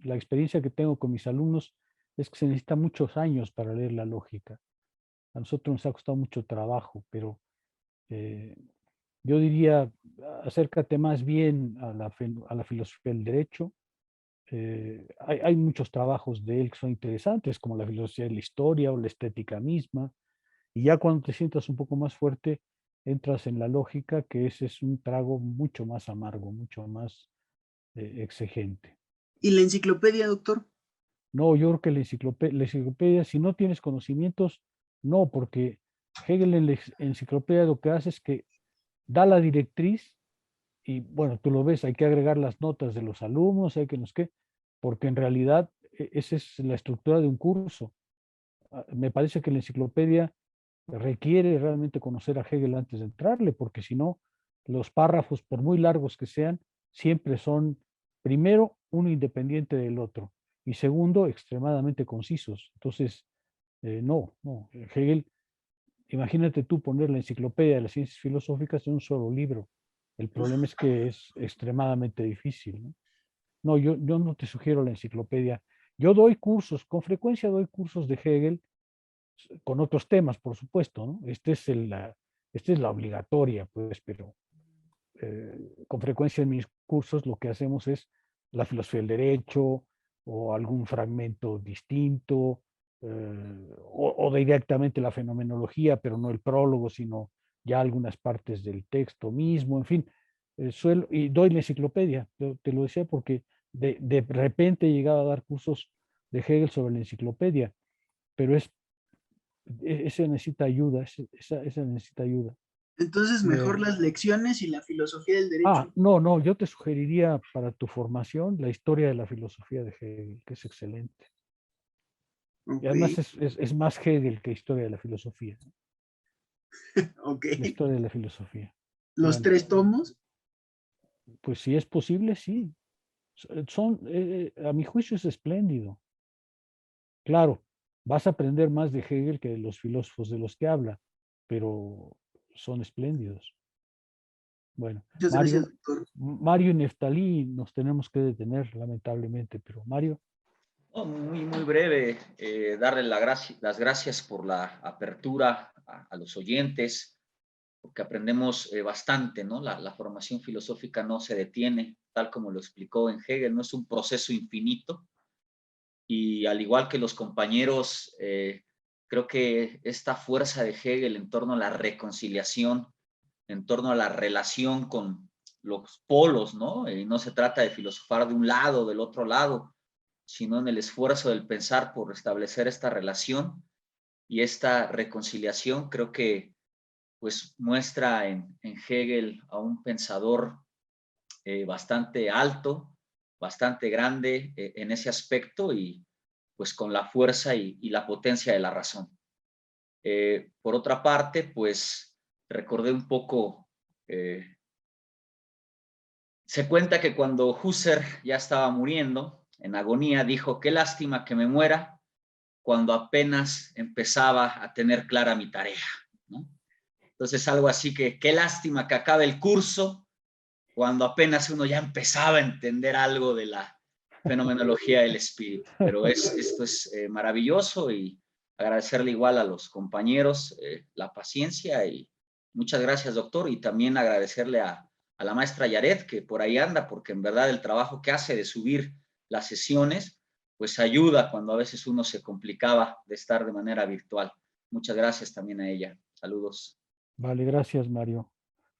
Speaker 1: La experiencia que tengo con mis alumnos es que se necesita muchos años para leer la lógica. A nosotros nos ha costado mucho trabajo, pero yo diría, acércate más bien a la filosofía del derecho. Hay muchos trabajos de él que son interesantes, como la filosofía de la historia o la estética misma. Y ya cuando te sientas un poco más fuerte, entras en la lógica, que ese es un trago mucho más amargo, mucho más exigente.
Speaker 2: ¿Y la enciclopedia, doctor?
Speaker 1: No, yo creo que la enciclopedia, si no tienes conocimientos, no, porque Hegel en la enciclopedia lo que hace es que da la directriz y bueno, tú lo ves, hay que agregar las notas de los alumnos, hay que no sé qué, porque en realidad esa es la estructura de un curso. Me parece que la enciclopedia requiere realmente conocer a Hegel antes de entrarle, porque si no, los párrafos, por muy largos que sean, siempre son, primero, uno independiente del otro, y segundo, extremadamente concisos. Entonces, no, Hegel, imagínate tú poner la enciclopedia de las ciencias filosóficas en un solo libro. El problema es que es extremadamente difícil, ¿no? No, yo no te sugiero la enciclopedia. Yo doy cursos, con frecuencia doy cursos de Hegel, con otros temas, por supuesto, ¿no? Esta es la obligatoria, pues, pero con frecuencia en mis cursos lo que hacemos es la filosofía del derecho o algún fragmento distinto, o directamente la fenomenología, pero no el prólogo, sino ya algunas partes del texto mismo, en fin, y doy la enciclopedia, te lo decía porque de repente he llegado a dar cursos de Hegel sobre la enciclopedia, pero ese necesita ayuda, esa necesita ayuda.
Speaker 2: Entonces, mejor las lecciones y la filosofía del derecho.
Speaker 1: No, yo te sugeriría para tu formación la historia de la filosofía de Hegel, que es excelente. Y además es más Hegel que historia de la filosofía.
Speaker 2: Ok.
Speaker 1: La historia de la filosofía.
Speaker 2: ¿Los
Speaker 1: Bueno,
Speaker 2: 3 tomos?
Speaker 1: pues si es posible, sí. A mi juicio es espléndido. Claro, vas a aprender más de Hegel que de los filósofos de los que habla, pero son espléndidos. Bueno,
Speaker 2: Muchas gracias, doctor.
Speaker 1: Mario y Neftalí nos tenemos que detener, lamentablemente, pero Mario.
Speaker 7: Oh, muy breve, darle las gracias por la apertura a los oyentes, porque aprendemos bastante, ¿no? La formación filosófica no se detiene, tal como lo explicó en Hegel, no es un proceso infinito. Y al igual que los compañeros, creo que esta fuerza de Hegel en torno a la reconciliación, en torno a la relación con los polos, ¿no? Y no se trata de filosofar de un lado o del otro lado, sino en el esfuerzo del pensar por restablecer esta relación y esta reconciliación, creo que pues muestra en Hegel a un pensador bastante alto, bastante grande en ese aspecto y pues con la fuerza y la potencia de la razón. Por otra parte, pues recordé un poco, se cuenta que cuando Husserl ya estaba muriendo, en agonía, dijo, qué lástima que me muera cuando apenas empezaba a tener clara mi tarea, ¿no? Entonces algo así que qué lástima que acabe el curso cuando apenas uno ya empezaba a entender algo de la fenomenología del espíritu. Pero esto es maravilloso y agradecerle igual a los compañeros la paciencia y muchas gracias, doctor, y también agradecerle a la maestra Yaret, que por ahí anda, porque en verdad el trabajo que hace de subir las sesiones, pues ayuda cuando a veces uno se complicaba de estar de manera virtual. Muchas gracias también a ella. Saludos.
Speaker 1: Vale, gracias, Mario.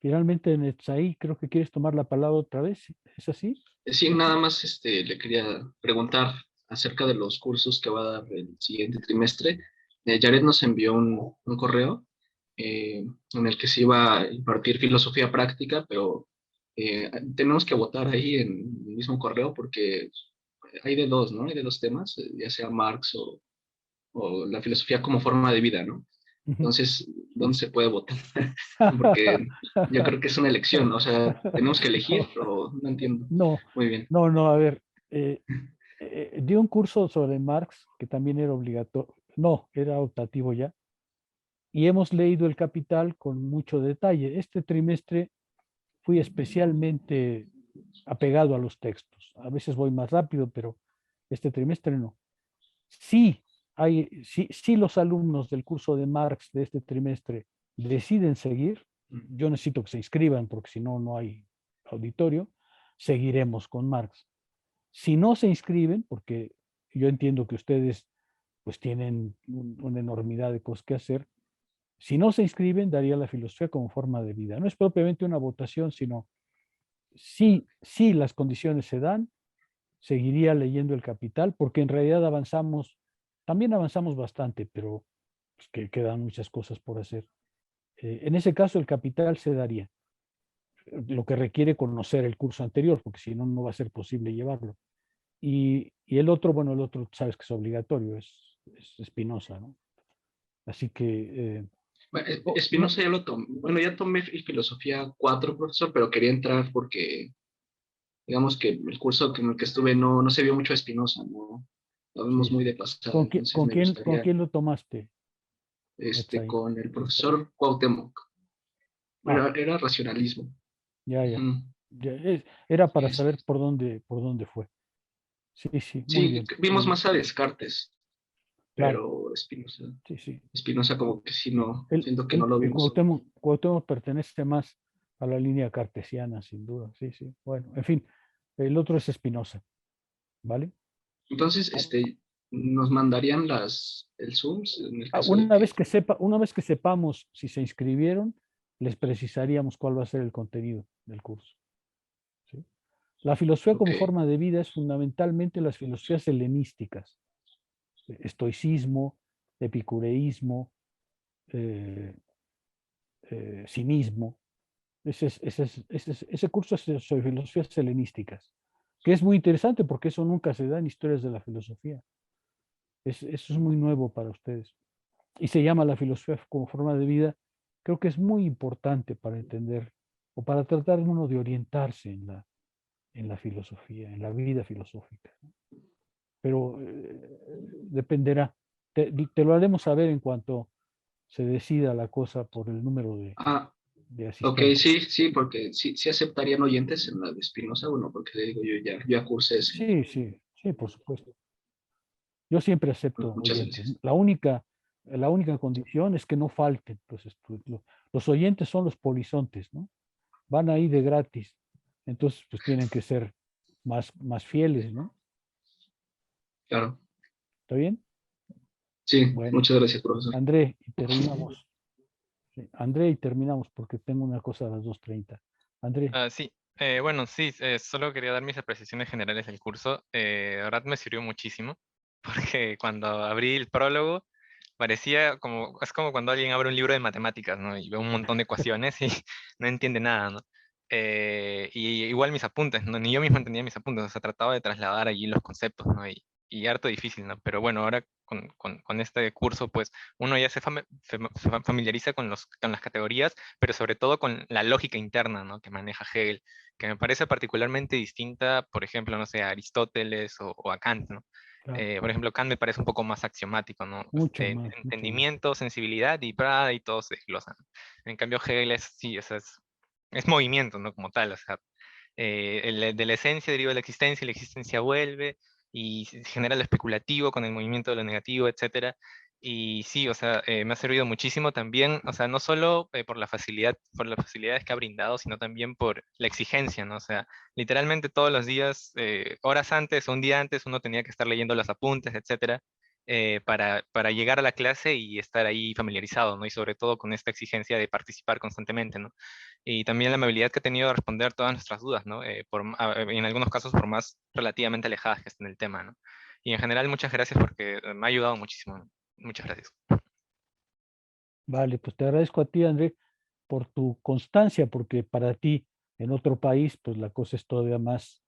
Speaker 1: Finalmente, Netzaí, creo que quieres tomar la palabra otra vez. ¿Es así?
Speaker 10: Sí, nada más le quería preguntar acerca de los cursos que va a dar el siguiente trimestre. Jared nos envió un correo en el que se iba a impartir filosofía práctica, pero tenemos que votar ahí en el mismo correo porque hay de dos, ¿no? Hay de dos temas, ya sea Marx o la filosofía como forma de vida, ¿no? Entonces, ¿dónde se puede votar? Porque yo creo que es una elección, o sea, tenemos que elegir, o no entiendo.
Speaker 1: No,
Speaker 10: Muy bien.
Speaker 1: no, a ver, di un curso sobre Marx que también era obligatorio, no, era optativo ya, y hemos leído El Capital con mucho detalle. Este trimestre fui especialmente apegado a los textos. A veces voy más rápido, pero este trimestre no. Sí, sí los alumnos del curso de Marx de este trimestre deciden seguir, yo necesito que se inscriban porque si no, no hay auditorio, seguiremos con Marx. Si no se inscriben, porque yo entiendo que ustedes pues tienen una enormidad de cosas que hacer, si no se inscriben, daría la filosofía como forma de vida. No es propiamente una votación, sino si las condiciones se dan, seguiría leyendo El Capital, porque en realidad también avanzamos bastante, pero pues, que quedan muchas cosas por hacer. En ese caso, El Capital se daría, lo que requiere conocer el curso anterior, porque si no, no va a ser posible llevarlo. Y el otro, bueno, el otro sabes que es obligatorio, es Spinoza, ¿no? Así que...
Speaker 10: Spinoza ya lo tomé. Bueno, ya tomé filosofía 4, profesor, pero quería entrar porque, digamos que el curso en el que estuve no se vio mucho a Spinoza, ¿no? Lo vimos
Speaker 1: sí.
Speaker 10: muy de pasada.
Speaker 1: ¿Con
Speaker 10: Entonces
Speaker 1: quién lo tomaste?
Speaker 10: Con el profesor Cuauhtémoc. Era racionalismo.
Speaker 1: Ya. Era para
Speaker 10: Sí.
Speaker 1: saber por dónde fue. Sí, muy bien.
Speaker 10: Vimos más a Descartes,
Speaker 1: Claro.
Speaker 10: pero Spinoza.
Speaker 1: Sí.
Speaker 10: Spinoza como que sí no, siento que no lo vimos.
Speaker 1: Cuauhtémoc pertenece más a la línea cartesiana, sin duda. Sí. Bueno, en fin, el otro es Spinoza, ¿vale?
Speaker 10: Entonces, nos mandarían el Zoom en el caso
Speaker 1: Una vez que sepamos si se inscribieron, les precisaríamos cuál va a ser el contenido del curso. ¿Sí? La filosofía como forma de vida es fundamentalmente las filosofías helenísticas. Estoicismo, epicureísmo, cinismo. Ese curso es sobre filosofías helenísticas, que es muy interesante porque eso nunca se da en historias de la filosofía. Eso es muy nuevo para ustedes. Y se llama la filosofía como forma de vida. Creo que es muy importante para entender o para tratar uno de orientarse en la filosofía, en la vida filosófica. Pero dependerá. Te lo haremos saber en cuanto se decida la cosa por el número de
Speaker 10: Ok,
Speaker 1: asistentes.
Speaker 10: sí, porque sí aceptarían oyentes en la de Espinosa, bueno, porque le digo, yo ya cursé ese.
Speaker 1: Sí, por supuesto. Yo siempre acepto
Speaker 10: Muchas
Speaker 1: oyentes.
Speaker 10: gracias.
Speaker 1: La única condición es que no falten los estudios. Los oyentes son los polizontes, ¿no? Van ahí de gratis. Entonces, pues tienen que ser más fieles, ¿no?
Speaker 10: Claro.
Speaker 1: ¿Está bien?
Speaker 10: Sí,
Speaker 1: Bueno,
Speaker 10: muchas gracias, profesor.
Speaker 1: André, y terminamos. Sí, André, y terminamos porque tengo una cosa a las 2:30. André.
Speaker 8: Sí, bueno, sí, solo quería dar mis apreciaciones generales del curso. La verdad me sirvió muchísimo, porque cuando abrí el prólogo, parecía como, es como cuando alguien abre un libro de matemáticas, ¿no? Y ve un montón de ecuaciones y no entiende nada, ¿no? Y igual mis apuntes, ¿no? Ni yo mismo entendía mis apuntes, o sea, trataba de trasladar allí los conceptos, ¿no? Y harto difícil, ¿no? Pero bueno, ahora con este curso, pues uno ya se familiariza con las categorías, pero sobre todo con la lógica interna, ¿no? Que maneja Hegel, que me parece particularmente distinta, por ejemplo, no sé, a Aristóteles o a Kant, ¿no?
Speaker 1: Claro.
Speaker 8: Por ejemplo, Kant me parece un poco más axiomático, ¿no?
Speaker 1: Mucho más.
Speaker 8: Entendimiento, sensibilidad y todo se desglosa, ¿no? En cambio, Hegel sí, o sea, es movimiento, ¿no? Como tal, o sea, de la esencia deriva la existencia y la existencia vuelve y se genera lo especulativo con el movimiento de lo negativo, etcétera. Y sí, o sea, me ha servido muchísimo también, o sea, no solo por por las facilidades que ha brindado, sino también por la exigencia, ¿no? O sea, literalmente todos los días, horas antes o un día antes, uno tenía que estar leyendo los apuntes, etcétera, para llegar a la clase y estar ahí familiarizado, ¿no? Y sobre todo con esta exigencia de participar constantemente, ¿no? Y también la amabilidad que ha tenido de responder todas nuestras dudas, ¿no? En algunos casos por más relativamente alejadas que estén del tema, ¿no? Y en general, muchas gracias porque me ha ayudado muchísimo, ¿no? Muchas gracias.
Speaker 1: Vale, pues te agradezco a ti, André, por tu constancia, porque para ti en otro país, pues la cosa es todavía más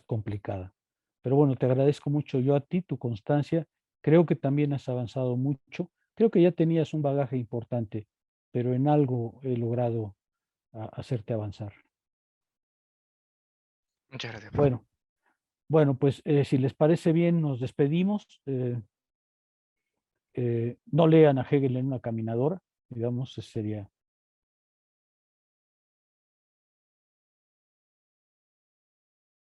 Speaker 1: complicada. Pero bueno, te agradezco mucho yo a ti, tu constancia. Creo que también has avanzado mucho. Creo que ya tenías un bagaje importante, pero en algo he logrado hacerte avanzar.
Speaker 8: Muchas gracias, profe.
Speaker 1: Bueno, pues si les parece bien, nos despedimos. No lean a Hegel en una caminadora, digamos, sería